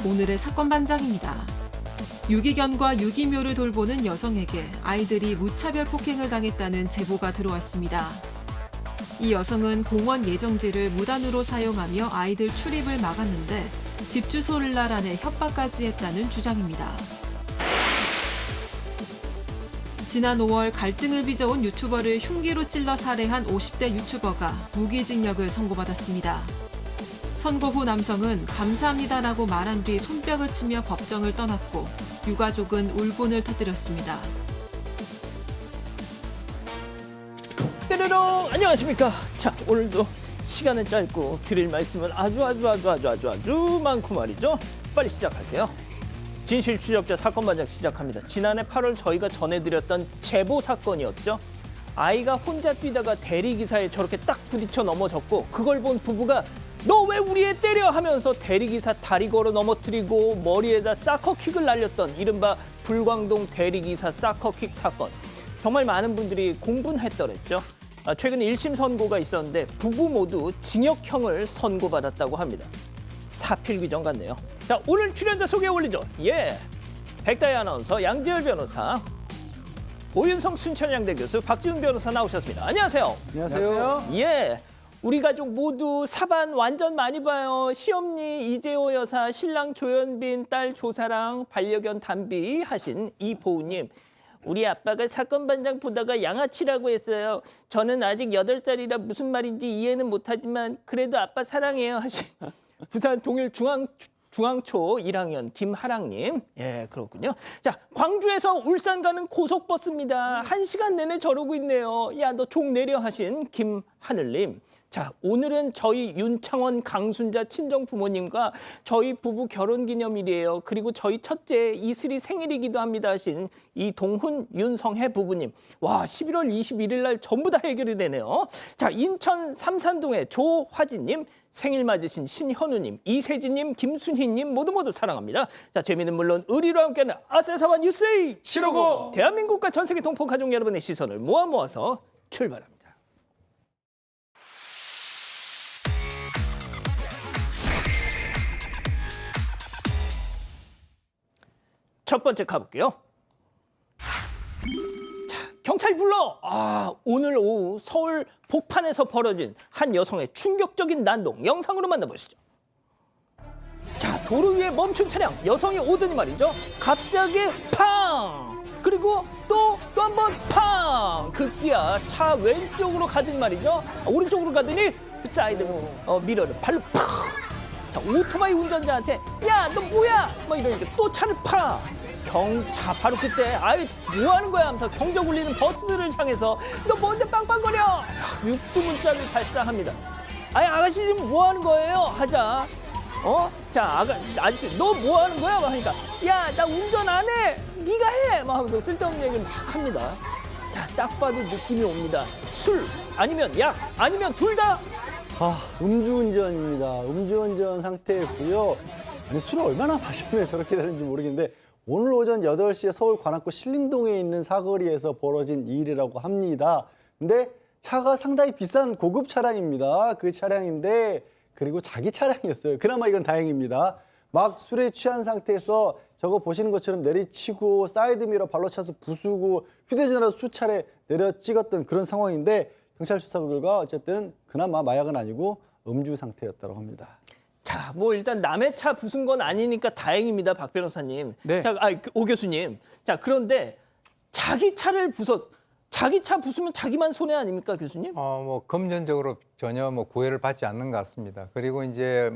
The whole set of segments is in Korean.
오늘의 사건 반장입니다. 유기견과 유기묘를 돌보는 여성에게 아이들이 무차별 폭행을 당했다는 제보가 들어왔습니다. 이 여성은 공원 예정지를 무단으로 사용하며 아이들 출입을 막았는데 집 주소를 나란해 협박까지 했다는 주장입니다. 지난 5월 갈등을 빚어온 유튜버를 흉기로 찔러 살해한 50대 유튜버가 무기징역을 선고받았습니다. 선고 후 남성은 감사합니다라고 말한 뒤 손뼉을 치며 법정을 떠났고 유가족은 울분을 터뜨렸습니다. 뾰로롱 안녕하십니까. 자, 오늘도 시간은 짧고 드릴 말씀은 아주 많고 말이죠. 빨리 시작할게요. 진실 추적자 사건 반장 시작합니다. 지난해 8월 저희가 전해드렸던 제보 사건이었죠. 아이가 혼자 뛰다가 대리기사에 저렇게 딱 부딪혀 넘어졌고 그걸 본 부부가 너 왜 우리 애 때려 하면서 대리기사 다리 걸어 넘어뜨리고 머리에다 사커킥을 날렸던 이른바 불광동 대리기사 사커킥 사건. 정말 많은 분들이 공분했더랬죠. 최근 1심 선고가 있었는데 부부 모두 징역형을 선고받았다고 합니다. 사필 규정 같네요. 자, 오늘 출연자 소개 올리죠. 예, 백다희 아나운서, 양재열 변호사, 오윤성 순천향대 교수, 박지훈 변호사 나오셨습니다. 안녕하세요. 안녕하세요. 예, 우리 가족 모두 사반 완전 많이 봐요. 시엄니 이재호 여사, 신랑 조현빈, 딸 조사랑, 반려견 담비 하신 이보우님. 우리 아빠가 사건 반장 보다가 양아치라고 했어요. 저는 아직 8살이라 무슨 말인지 이해는 못하지만 그래도 아빠 사랑해요 하신 부산 동일 중앙초 1학년 김하랑님. 예, 그렇군요. 자, 광주에서 울산 가는 고속버스입니다. 1시간 내내 저러고 있네요. 야, 너 종 내려 하신 김하늘님. 자, 오늘은 저희 윤창원 강순자 친정 부모님과 저희 부부 결혼기념일이에요. 그리고 저희 첫째 이슬이 생일이기도 합니다 하신 이동훈 윤성혜 부부님. 와, 11월 21일 날 전부 다 해결이 되네요. 자, 인천 삼산동의 조화진님, 생일 맞으신 신현우님, 이세진님, 김순희님 모두 사랑합니다. 자, 재미는 물론 의리로 함께하는 아세사바 뉴스에이 시로고 대한민국과 전 세계 동포 가족 여러분의 시선을 모아서 출발합니다. 첫 번째 가볼게요. 자, 경찰 불러! 오늘 오후 서울 복판에서 벌어진 한 여성의 충격적인 난동 영상으로 만나보시죠. 자, 도로 위에 멈춘 차량, 여성이 오더니 말이죠. 갑자기 팡! 그리고 또 한 번 팡! 급기야 차 왼쪽으로 가더니 말이죠. 오른쪽으로 가더니 사이드 미러를 발로 팍! 자, 오토바이 운전자한테 야, 너 뭐야? 막 이러니까 또 차를 파! 자, 바로 그때 아이 뭐 하는 거야 하면서 경적 울리는 버스들을 향해서 너 뭔데 빵빵거려! 육두문자를 발사합니다. 아이, 아가씨 지금 뭐 하는 거예요? 하자. 자, 아저씨 너 뭐 하는 거야? 막 하니까 야, 나 운전 안 해! 네가 해! 막 하면서 쓸데없는 얘기를 막 합니다. 자, 딱 봐도 느낌이 옵니다. 술 아니면 약 아니면 둘 다. 음주운전입니다. 음주운전 상태였고요. 아니, 술을 얼마나 마시면 저렇게 되는지 모르겠는데 오늘 오전 8시에 서울 관악구 신림동에 있는 사거리에서 벌어진 일이라고 합니다. 근데 차가 상당히 비싼 고급 차량입니다. 그 차량인데 그리고 자기 차량이었어요. 그나마 이건 다행입니다. 막 술에 취한 상태에서 저거 보시는 것처럼 내리치고 사이드미러 발로 차서 부수고 휴대전화로 수차례 내려 찍었던 그런 상황인데 경찰 수사 결과 어쨌든 그나마 마약은 아니고 음주 상태였다고 합니다. 자, 뭐 일단 남의 차 부순 건 아니니까 다행입니다, 박 변호사님. 네. 자, 오 교수님. 자, 그런데 자기 차 부수면 자기만 손해 아닙니까, 교수님? 뭐 금전적으로 전혀 뭐 구애를 받지 않는 것 같습니다. 그리고 이제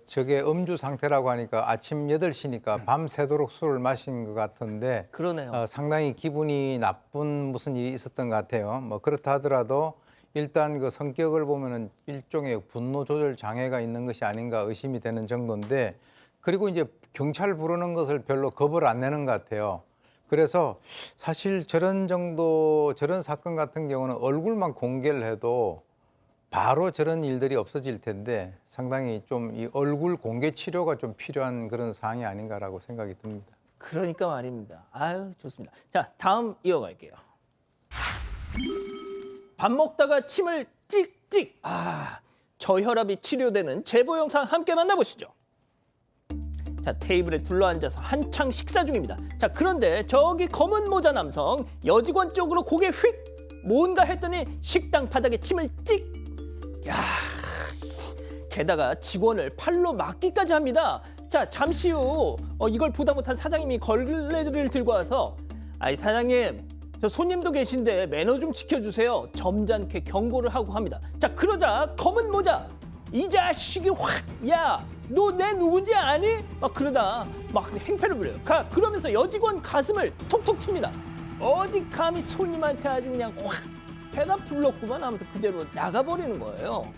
저게 음주 상태라고 하니까 아침 8시니까 밤새도록 술을 마신 것 같은데 그러네요. 상당히 기분이 나쁜 무슨 일이 있었던 것 같아요. 뭐 그렇다 하더라도 일단 그 성격을 보면은 일종의 분노 조절 장애가 있는 것이 아닌가 의심이 되는 정도인데 그리고 이제 경찰 부르는 것을 별로 겁을 안 내는 것 같아요. 그래서 사실 저런 사건 같은 경우는 얼굴만 공개를 해도 바로 저런 일들이 없어질 텐데 상당히 좀 이 얼굴 공개 치료가 좀 필요한 그런 사항이 아닌가라고 생각이 듭니다. 그러니까 말입니다. 아유, 좋습니다. 자, 다음 이어갈게요. 밥 먹다가 침을 찍찍. 저혈압이 치료되는 제보 영상 함께 만나보시죠. 자, 테이블에 둘러앉아서 한창 식사 중입니다. 자, 그런데 저기 검은 모자 남성 여직원 쪽으로 고개 휙 뭔가 했더니 식당 바닥에 침을 찍. 야, 게다가 직원을 팔로 막기까지 합니다. 자, 잠시 후 이걸 보다 못한 사장님이 걸레들을 들고 와서 아이 사장님, 저 손님도 계신데 매너 좀 지켜주세요. 점잖게 경고를 하고 합니다. 자, 그러자 검은 모자 이 자식이 확, 야, 너 내 누군지 아니? 막 그러다 막 행패를 부려요. 그러면서 여직원 가슴을 톡톡 칩니다. 어디 감히 손님한테 아주 그냥 확 배가 불렀구만 하면서 그대로 나가버리는 거예요.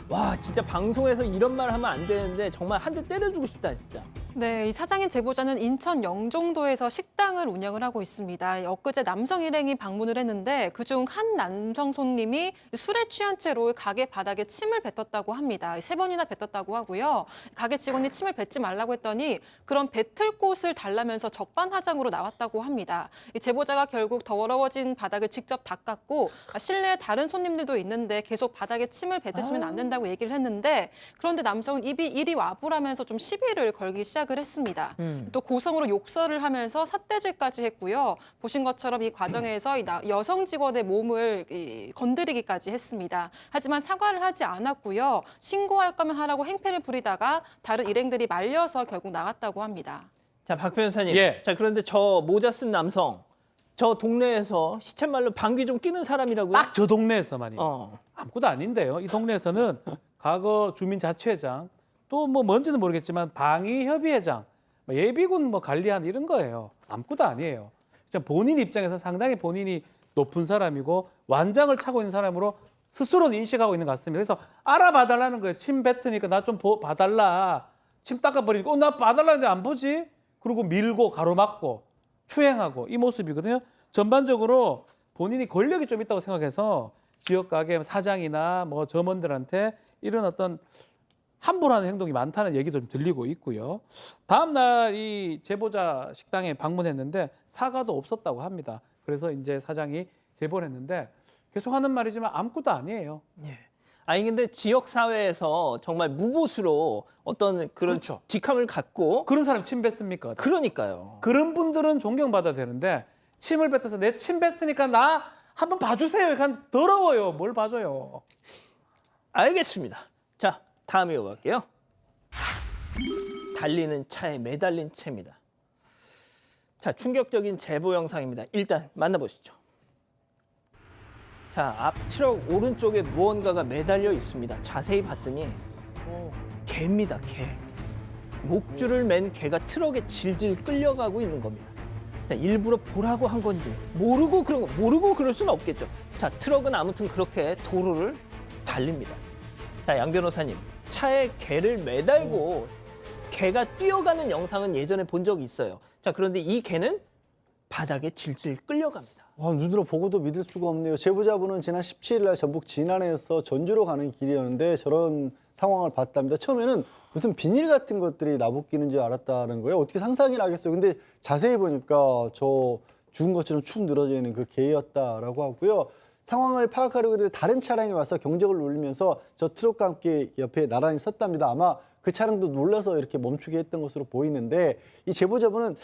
와, 진짜 방송에서 이런 말 하면 안 되는데 정말 한 대 때려주고 싶다 진짜. 네, 이 사장인 제보자는 인천 영종도에서 식당을 운영을 하고 있습니다. 엊그제 남성 일행이 방문을 했는데 그중 한 남성 손님이 술에 취한 채로 가게 바닥에 침을 뱉었다고 합니다. 3번이나 뱉었다고 하고요. 가게 직원이 침을 뱉지 말라고 했더니 그런 뱉을 곳을 달라면서 적반하장으로 나왔다고 합니다. 이 제보자가 결국 더러워진 바닥을 직접 닦았고 실내에 다른 손님들도 있는데 계속 바닥에 침을 뱉으시면 안 된다고 얘기를 했는데 그런데 남성은 입이 이리 와보라면서 좀 시비를 걸기 시작을 했습니다. 또 고성으로 욕설을 하면서 삿대질까지 했고요. 보신 것처럼 이 과정에서 이 여성 직원의 몸을 건드리기까지 했습니다. 하지만 사과를 하지 않았고요. 신고할 거면 하라고 행패를 부리다가 다른 일행들이 말려서 결국 나갔다고 합니다. 자, 박 변호사님. 예. 자, 그런데 저 모자 쓴 남성 저 동네에서 시쳇말로 방귀 좀 뀌는 사람이라고요? 딱 저 동네에서만요. 어. 아무것도 아닌데요. 이 동네에서는 과거 주민자치회장 또 뭐 뭔지는 모르겠지만 방위협의회장, 예비군 뭐 관리한 이런 거예요. 아무것도 아니에요. 진짜 본인 입장에서 상당히 본인이 높은 사람이고 완장을 차고 있는 사람으로 스스로는 인식하고 있는 것 같습니다. 그래서 알아봐달라는 거예요. 침 뱉으니까 나 좀 봐달라. 침 닦아버리니까 나 봐달라는데 안 보지? 그리고 밀고 가로막고 추행하고 이 모습이거든요. 전반적으로 본인이 권력이 좀 있다고 생각해서 지역 가게 사장이나 뭐 점원들한테 이런 어떤 함부로 하는 행동이 많다는 얘기도 좀 들리고 있고요. 다음 날 이 제보자 식당에 방문했는데 사과도 없었다고 합니다. 그래서 이제 사장이 제보를 했는데 계속 하는 말이지만 아무것도 아니에요. 아니 근데 지역 사회에서 정말 무보수로 어떤 그런 그렇죠. 직함을 갖고 그런 사람 침 뱉습니까? 그러니까요. 그런 분들은 존경받아야 되는데 침을 뱉어서 내 침 뱉으니까 나 한번 봐주세요. 이렇게 더러워요. 뭘 봐줘요. 알겠습니다. 자, 다음 이어갈게요. 달리는 차에 매달린 채입니다. 자, 충격적인 제보 영상입니다. 일단 만나보시죠. 자, 앞 트럭 오른쪽에 무언가가 매달려 있습니다. 자세히 봤더니 개입니다, 개. 목줄을 맨 개가 트럭에 질질 끌려가고 있는 겁니다. 자, 일부러 보라고 한 건지 모르고 그럴 수는 없겠죠. 자, 트럭은 아무튼 그렇게 도로를 달립니다. 자, 양 변호사님, 차에 개를 매달고 개가 뛰어가는 영상은 예전에 본 적이 있어요. 자, 그런데 이 개는 바닥에 질질 끌려갑니다. 와, 눈으로 보고도 믿을 수가 없네요. 제보자분은 지난 17일 날 전북 진안에서 전주로 가는 길이었는데 저런 상황을 봤답니다. 처음에는 무슨 비닐 같은 것들이 나부끼는 줄 알았다는 거예요. 어떻게 상상이 나겠어요. 근데 자세히 보니까 저 죽은 것처럼 축 늘어져 있는 그 개였다라고 하고요. 상황을 파악하려고 했는데 다른 차량이 와서 경적을 울리면서 저 트럭과 함께 옆에 나란히 섰답니다. 아마 그 차량도 놀라서 이렇게 멈추게 했던 것으로 보이는데 이 제보자분은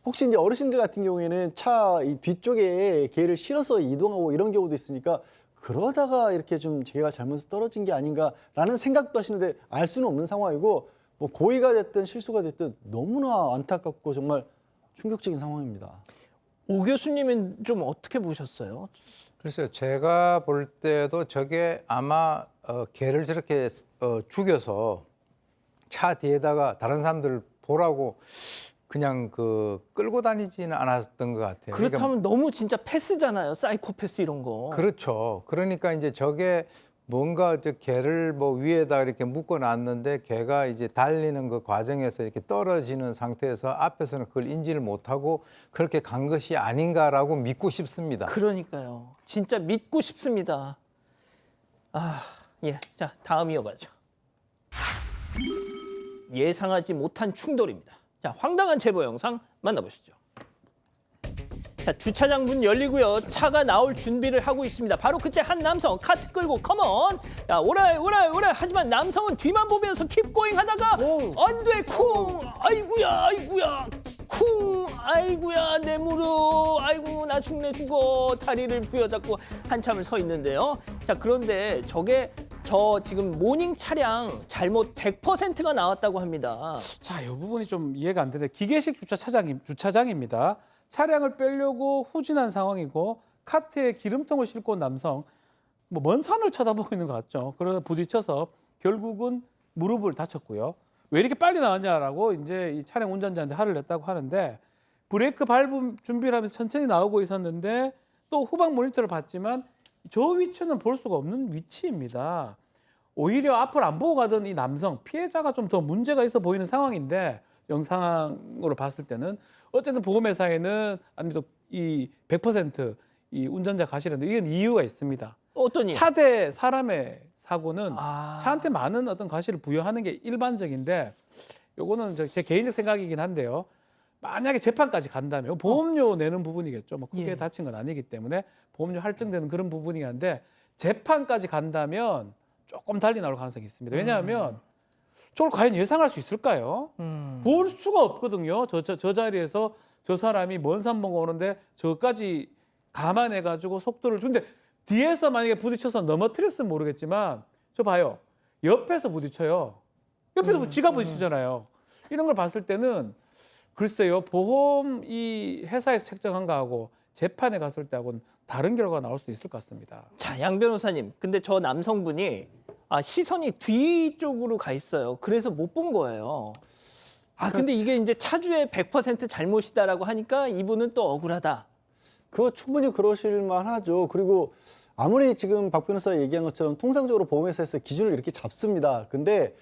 혹시 이제 어르신들 같은 경우에는 차 이 뒤쪽에 개를 실어서 이동하고 이런 경우도 있으니까 그러다가 이렇게 좀 개가 잘못해서 떨어진 게 아닌가라는 생각도 하시는데 알 수는 없는 상황이고 뭐 고의가 됐든 실수가 됐든 너무나 안타깝고 정말 충격적인 상황입니다. 오 교수님은 좀 어떻게 보셨어요? 글쎄요, 제가 볼 때도 저게 아마 개를 저렇게 죽여서 차 뒤에다가 다른 사람들 보라고 그냥 끌고 다니지는 않았던 것 같아요. 그렇다면 너무 진짜 패스잖아요. 사이코패스 이런 거. 그렇죠. 그러니까 이제 저게 뭔가 저 개를 뭐 위에다 이렇게 묶어 놨는데 개가 이제 달리는 그 과정에서 이렇게 떨어지는 상태에서 앞에서는 그걸 인지를 못하고 그렇게 간 것이 아닌가라고 믿고 싶습니다. 그러니까요. 진짜 믿고 싶습니다. 아, 예. 자, 다음 이어가죠. 예상하지 못한 충돌입니다. 자, 황당한 제보 영상 만나보시죠. 자, 주차장 문 열리고요. 차가 나올 준비를 하고 있습니다. 바로 그때 한 남성 카트 끌고 컴온. 야, 오라이. 하지만 남성은 뒤만 보면서 킵고잉 하다가 안 돼. 쿵. 아이고야. 쿵. 아이고야, 내 무릎. 아이고, 나 죽네 죽어. 다리를 부여잡고 한참을 서 있는데요. 자, 그런데 저 지금 모닝 차량 잘못 100%가 나왔다고 합니다. 자, 이 부분이 좀 이해가 안 되는데 기계식 주차장입니다. 차량을 빼려고 후진한 상황이고 카트에 기름통을 싣고 온 남성 뭐 먼 산을 쳐다보고 있는 것 같죠. 그러다 부딪혀서 결국은 무릎을 다쳤고요. 왜 이렇게 빨리 나왔냐라고 이제 이 차량 운전자한테 화를 냈다고 하는데 브레이크 밟음 준비를 하면서 천천히 나오고 있었는데 또 후방 모니터를 봤지만 저 위치는 볼 수가 없는 위치입니다. 오히려 앞을 안 보고 가던 이 남성 피해자가 좀 더 문제가 있어 보이는 상황인데 영상으로 봤을 때는 어쨌든 보험회사에는 아니면 이 100% 운전자 과실인데 이건 이유가 있습니다. 어떤 이유? 차 대 사람의 사고는 아. 차한테 많은 어떤 과실을 부여하는 게 일반적인데 요거는 제 개인적 생각이긴 한데요. 만약에 재판까지 간다면 보험료 내는 부분이겠죠. 뭐 크게 예. 다친 건 아니기 때문에 보험료 할증되는 그런 부분이긴 한데 재판까지 간다면 조금 달리 나올 가능성이 있습니다. 왜냐하면 저걸 과연 예상할 수 있을까요? 볼 수가 없거든요. 저 자리에서 저 사람이 먼 산 보고 오는데 저까지 감안해가지고 속도를 근데 뒤에서 만약에 부딪혀서 넘어뜨렸으면 모르겠지만 저 봐요. 옆에서 부딪혀요. 옆에서 지가 부딪히잖아요. 이런 걸 봤을 때는 글쎄요. 보험 이 회사에서 책정한 거하고 재판에 갔을 때하고는 다른 결과가 나올 수 있을 것 같습니다. 자, 양 변호사님. 근데 저 남성분이 시선이 뒤쪽으로 가 있어요. 그래서 못 본 거예요. 근데 이게 이제 차주의 100% 잘못이다라고 하니까 이분은 또 억울하다. 그거 충분히 그러실 만하죠. 그리고 아무리 지금 박 변호사 얘기한 것처럼 통상적으로 보험회사에서 기준을 이렇게 잡습니다. 근데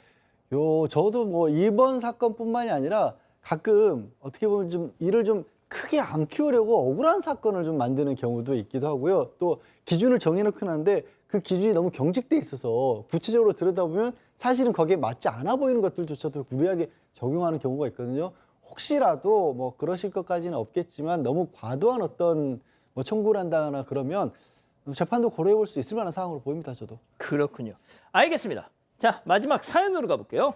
저도 뭐 이번 사건뿐만이 아니라 가끔 어떻게 보면 좀 일을 좀 크게 안 키우려고 억울한 사건을 좀 만드는 경우도 있기도 하고요. 또 기준을 정해놓긴 한데 그 기준이 너무 경직돼 있어서 구체적으로 들여다보면 사실은 거기에 맞지 않아 보이는 것들조차도 무리하게 적용하는 경우가 있거든요. 혹시라도 뭐 그러실 것까지는 없겠지만 너무 과도한 어떤 뭐 청구를 한다거나 그러면 재판도 고려해 볼 수 있을 만한 상황으로 보입니다. 저도. 그렇군요. 알겠습니다. 자, 마지막 사연으로 가볼게요.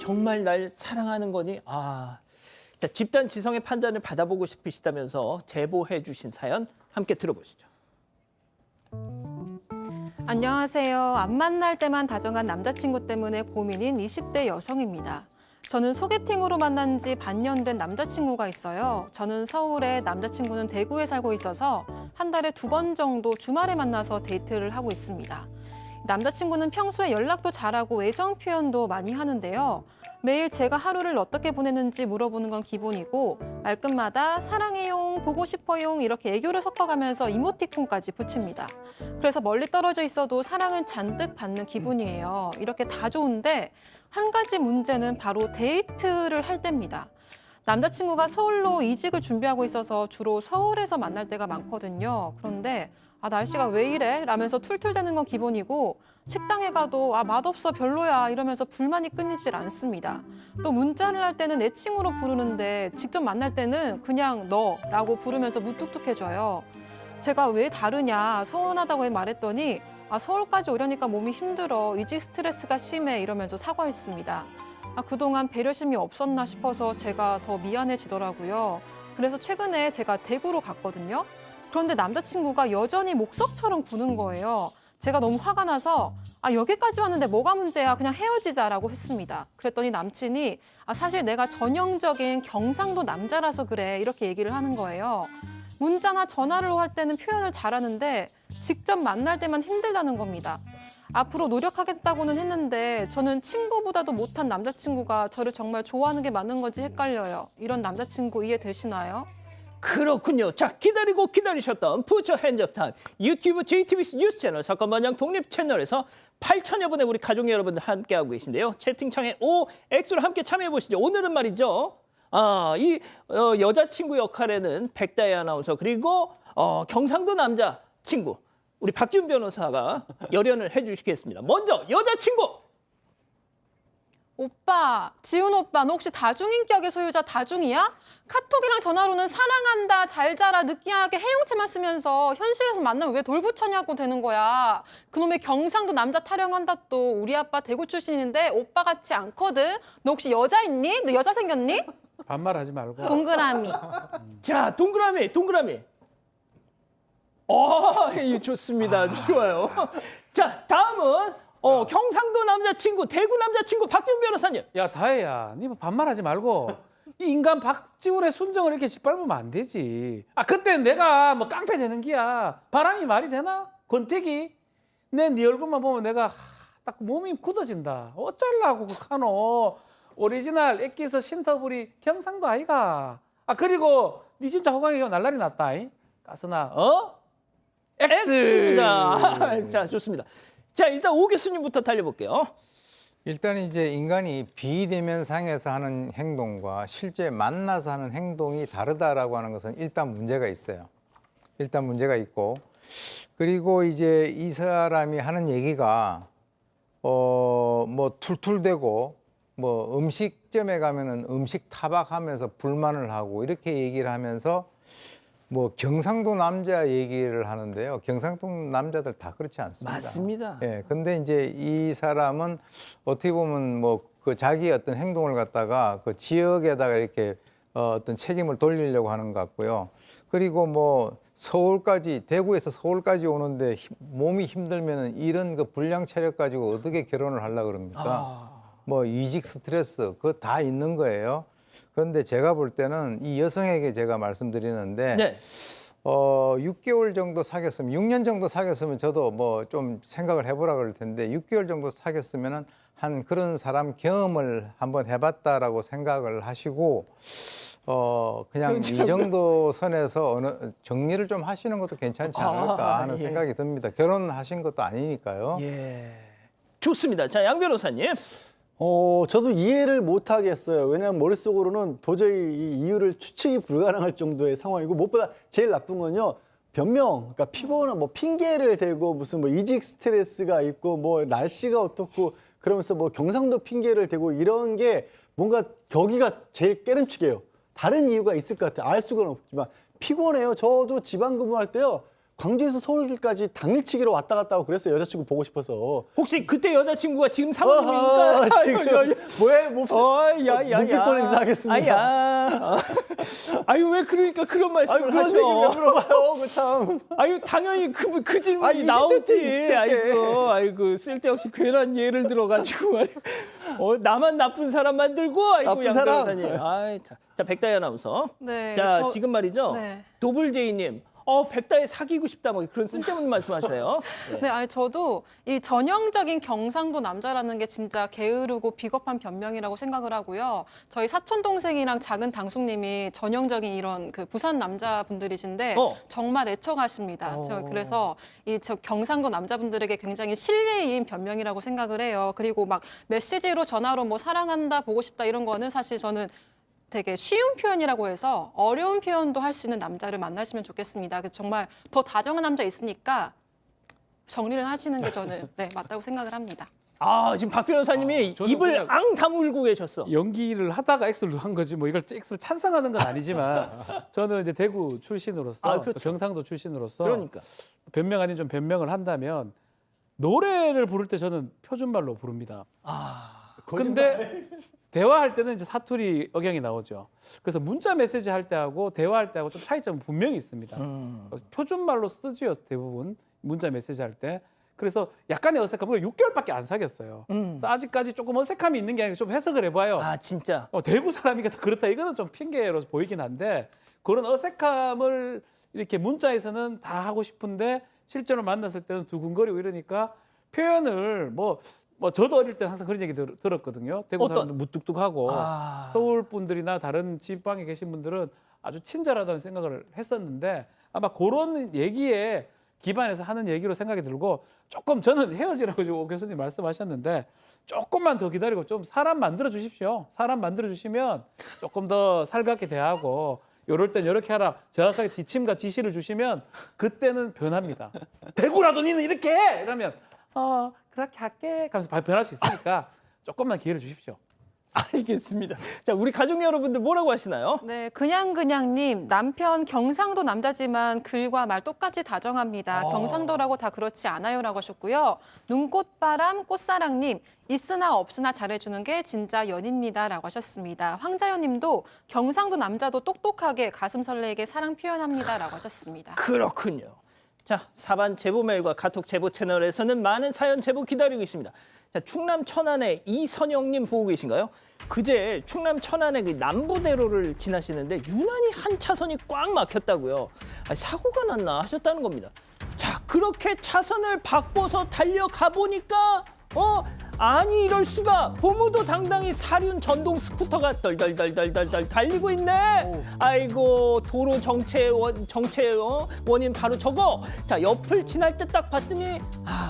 정말 날 사랑하는 거니? 자, 집단 지성의 판단을 받아보고 싶으시다면서 제보해 주신 사연 함께 들어보시죠. 안녕하세요. 안 만날 때만 다정한 남자친구 때문에 고민인 20대 여성입니다. 저는 소개팅으로 만난 지 반년 된 남자친구가 있어요. 저는 서울에, 남자친구는 대구에 살고 있어서 한 달에 2번 정도 주말에 만나서 데이트를 하고 있습니다. 남자친구는 평소에 연락도 잘하고 애정 표현도 많이 하는데요. 매일 제가 하루를 어떻게 보내는지 물어보는 건 기본이고 말끝마다 사랑해용, 보고 싶어용 이렇게 애교를 섞어가면서 이모티콘까지 붙입니다. 그래서 멀리 떨어져 있어도 사랑을 잔뜩 받는 기분이에요. 이렇게 다 좋은데 한 가지 문제는 바로 데이트를 할 때입니다. 남자친구가 서울로 이직을 준비하고 있어서 주로 서울에서 만날 때가 많거든요. 그런데 날씨가 왜 이래? 라면서 툴툴대는 건 기본이고 식당에 가도 맛없어 별로야 이러면서 불만이 끊이질 않습니다. 또 문자를 할 때는 애칭으로 부르는데 직접 만날 때는 그냥 너라고 부르면서 무뚝뚝해져요. 제가 왜 다르냐 서운하다고 말했더니 서울까지 오려니까 몸이 힘들어 이직 스트레스가 심해 이러면서 사과했습니다. 그동안 배려심이 없었나 싶어서 제가 더 미안해지더라고요. 그래서 최근에 제가 대구로 갔거든요. 그런데 남자친구가 여전히 목석처럼 구는 거예요. 제가 너무 화가 나서 여기까지 왔는데 뭐가 문제야 그냥 헤어지자라고 했습니다. 그랬더니 남친이 사실 내가 전형적인 경상도 남자라서 그래 이렇게 얘기를 하는 거예요. 문자나 전화로 할 때는 표현을 잘하는데 직접 만날 때만 힘들다는 겁니다. 앞으로 노력하겠다고는 했는데 저는 친구보다도 못한 남자친구가 저를 정말 좋아하는 게 맞는 건지 헷갈려요. 이런 남자친구 이해되시나요? 그렇군요. 자, 기다리고 기다리셨던 푸처 핸즈업 타임 유튜브 JTBC 뉴스 채널 사건반장 독립 채널에서 8천여 분의 우리 가족 여러분들 함께하고 계신데요. 채팅창에 OX로 함께 참여해 보시죠. 오늘은 말이죠. 이 여자친구 역할에는 백다혜 아나운서 그리고 경상도 남자친구 우리 박지훈 변호사가 열연을 해주시겠습니다. 먼저 여자친구. 오빠, 지훈 오빠, 너 혹시 다중인격의 소유자 다중이야? 카톡이랑 전화로는 사랑한다, 잘 자라, 느끼하게 해용체만 쓰면서 현실에서 만나면 왜 돌부처냐고 되는 거야. 그놈의 경상도 남자 타령한다 또. 우리 아빠 대구 출신인데 오빠 같지 않거든. 너 혹시 여자 있니? 너 여자 생겼니? 반말하지 말고. 동그라미. 자, 동그라미. 예, 좋습니다. 좋아요. 자, 다음은 경상도 남자친구, 대구 남자친구 박지훈 변호사님. 야, 다혜야, 니 뭐 반말하지 말고 이 인간 박지훈의 순정을 이렇게 짓밟으면 안 되지. 아, 그때 내가 뭐 깡패 되는 기야. 바람이 말이 되나? 권태기? 내 네 얼굴만 보면 내가 딱 몸이 굳어진다. 어쩌려고 그 카노. 오리지널 엑기스 신터불이 경상도 아이가. 아, 그리고 니 진짜 호강이 날라리 났다. 가스나 X입니다. 자, 좋습니다. 자, 일단 오 교수님부터 달려볼게요. 일단 이제 인간이 비대면상에서 하는 행동과 실제 만나서 하는 행동이 다르다라고 하는 것은 일단 문제가 있어요. 일단 문제가 있고, 그리고 이제 이 사람이 하는 얘기가 뭐 툴툴대고 뭐 음식점에 가면은 음식 타박하면서 불만을 하고 이렇게 얘기를 하면서 뭐 경상도 남자 얘기를 하는데요. 경상도 남자들 다 그렇지 않습니다. 맞습니다. 예. 근데 이제 이 사람은 어떻게 보면 뭐 그 자기의 어떤 행동을 갖다가 그 지역에다가 이렇게 어떤 책임을 돌리려고 하는 것 같고요. 그리고 뭐 서울까지, 대구에서 서울까지 오는데 몸이 힘들면은 이런 그 불량 체력 가지고 어떻게 결혼을 하려고 그럽니까? 뭐 이직 스트레스 그거 다 있는 거예요. 그런데 제가 볼 때는 이 여성에게 제가 말씀드리는데 네. 6개월 정도 사귀었으면 6년 정도 사귀었으면 저도 뭐 좀 생각을 해보라 그럴 텐데 6개월 정도 사귀었으면은 한 그런 사람 경험을 한번 해봤다라고 생각을 하시고 그냥 이 정도 선에서 어느 정리를 좀 하시는 것도 괜찮지 않을까 하는 예. 생각이 듭니다. 결혼하신 것도 아니니까요. 예. 좋습니다. 자, 양 변호사님. 저도 이해를 못 하겠어요. 왜냐하면 머릿속으로는 도저히 이 이유를 추측이 불가능할 정도의 상황이고, 무엇보다 제일 나쁜 건요. 변명, 그러니까 피곤한 뭐 핑계를 대고 무슨 뭐 이직 스트레스가 있고 뭐 날씨가 어떻고 그러면서 뭐 경상도 핑계를 대고 이런 게 뭔가 거기가 제일 깨름칙해요. 다른 이유가 있을 것 같아요. 알 수가 없지만 피곤해요. 저도 지방 근무할 때요. 광주에서 서울까지 당일치기로 왔다 갔다 하고 그랬어요. 여자친구 보고 싶어서. 혹시 그때 여자친구가 지금 사모님입니까? 지금 뭐해 몹시 눈빛권 행사하겠습니다. 아유, 왜 그러니까 그런 말씀을 그런 얘기 왜 하셔? 물어봐요? 그 참. 아유, 당연히 그 질문이 20대 나오지. 때, 20대 때. 아이고, 쓸데없이 괜한 예를 들어가지고 나만 나쁜 사람 만들고, 아이고, 나쁜 양 사람. 변호사님. 자, 백다희 아나운서. 네. 자, 지금 말이죠. 네. 도블제이님. 백다희 사귀고 싶다, 뭐 그런 쓸데없는 말씀하세요. 네, 아니 저도 이 전형적인 경상도 남자라는 게 진짜 게으르고 비겁한 변명이라고 생각을 하고요. 저희 사촌 동생이랑 작은 당숙님이 전형적인 이런 그 부산 남자분들이신데 정말 애처가십니다. 저 그래서 저 경상도 남자분들에게 굉장히 실례인 변명이라고 생각을 해요. 그리고 막 메시지로 전화로 뭐 사랑한다, 보고 싶다 이런 거는 사실 저는 되게 쉬운 표현이라고 해서 어려운 표현도 할 수 있는 남자를 만나시면 좋겠습니다. 그래서 정말 더 다정한 남자 있으니까 정리를 하시는 게 저는 네, 맞다고 생각을 합니다. 지금 박 변호사님이 저는 입을 그냥 앙 다물고 계셨어. 연기를 하다가 X를 한 거지 뭐 이걸 X를 찬성하는 건 아니지만 저는 이제 대구 출신으로서 그렇죠. 또 경상도 출신으로서 그러니까. 변명 아닌 좀 변명을 한다면 노래를 부를 때 저는 표준말로 부릅니다. 근데 대화할 때는 이제 사투리 억양이 나오죠. 그래서 문자 메시지 할 때하고 대화할 때하고 좀 차이점은 분명히 있습니다. 표준말로 쓰지요, 대부분 문자 메시지 할 때. 그래서 약간의 어색함, 6개월밖에 안 사귀었어요. 그래서 아직까지 조금 어색함이 있는 게 아니라 좀 해석을 해봐요. 진짜. 대구 사람이라서 그렇다. 이거는 좀 핑계로 보이긴 한데 그런 어색함을 이렇게 문자에서는 다 하고 싶은데 실제로 만났을 때는 두근거리고 이러니까 표현을 뭐 저도 어릴 때 항상 그런 얘기 들었거든요. 대구 사람들 무뚝뚝하고 서울 분들이나 다른 지방에 계신 분들은 아주 친절하다는 생각을 했었는데 아마 그런 얘기에 기반해서 하는 얘기로 생각이 들고 조금 저는 헤어지라고 오 교수님 말씀하셨는데 조금만 더 기다리고 좀 사람 만들어 주십시오. 사람 만들어 주시면 조금 더 살갑게 대하고 요럴 땐 이렇게 하라. 정확하게 지침과 지시를 주시면 그때는 변합니다. 대구라도 니는 이렇게 해! 이러면 그렇게 할게. 하면서 변할 수 있으니까 조금만 기회를 주십시오. 알겠습니다. 자, 우리 가족 여러분들 뭐라고 하시나요? 네, 그냥님 남편 경상도 남자지만 글과 말 똑같이 다정합니다. 경상도라고 다 그렇지 않아요라고 하셨고요. 눈꽃바람 꽃사랑님 있으나 없으나 잘해주는 게 진짜 연인입니다라고 하셨습니다. 황자연님도 경상도 남자도 똑똑하게 가슴 설레게 사랑 표현합니다라고 하셨습니다. 그렇군요. 자, 사반 제보 메일과 카톡 제보 채널에서는 많은 사연 제보 기다리고 있습니다. 자, 충남 천안의 이선영님 보고 계신가요? 그제 충남 천안의 그 남부대로를 지나시는데 유난히 한 차선이 꽉 막혔다고요. 아니, 사고가 났나 하셨다는 겁니다. 자, 그렇게 차선을 바꿔서 달려가 보니까 아니 이럴 수가, 고무도 당당히 사륜 전동 스쿠터가 덜덜덜덜덜 달리고 있네. 아이고, 도로 정체의 원인 바로 저거. 자, 옆을 지날 때 딱 봤더니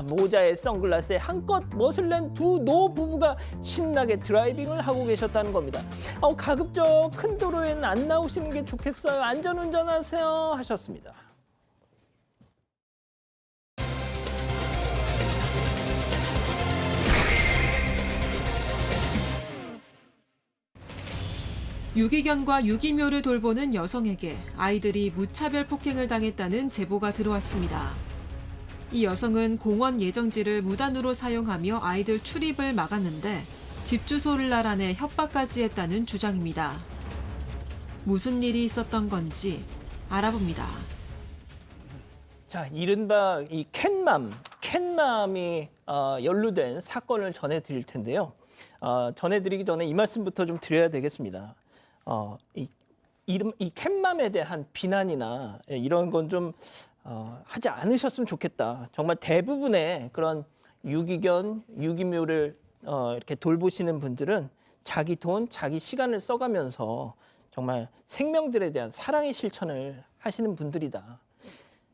모자에 선글라스에 한껏 멋을 낸 두 노부부가 신나게 드라이빙을 하고 계셨다는 겁니다. 가급적 큰 도로에는 안 나오시는 게 좋겠어요. 안전운전하세요 하셨습니다. 유기견과 유기묘를 돌보는 여성에게 아이들이 무차별 폭행을 당했다는 제보가 들어왔습니다. 이 여성은 공원 예정지를 무단으로 사용하며 아이들 출입을 막았는데 집 주소를 나란해 협박까지 했다는 주장입니다. 무슨 일이 있었던 건지 알아봅니다. 자, 이른바 이 캣맘이 연루된 사건을 전해드릴 텐데요. 전해드리기 전에 이 말씀부터 좀 드려야 되겠습니다. 이 캣맘에 대한 비난이나 이런 건 좀 하지 않으셨으면 좋겠다. 정말 대부분의 그런 유기견, 유기묘를 이렇게 돌보시는 분들은 자기 돈, 자기 시간을 써가면서 정말 생명들에 대한 사랑의 실천을 하시는 분들이다.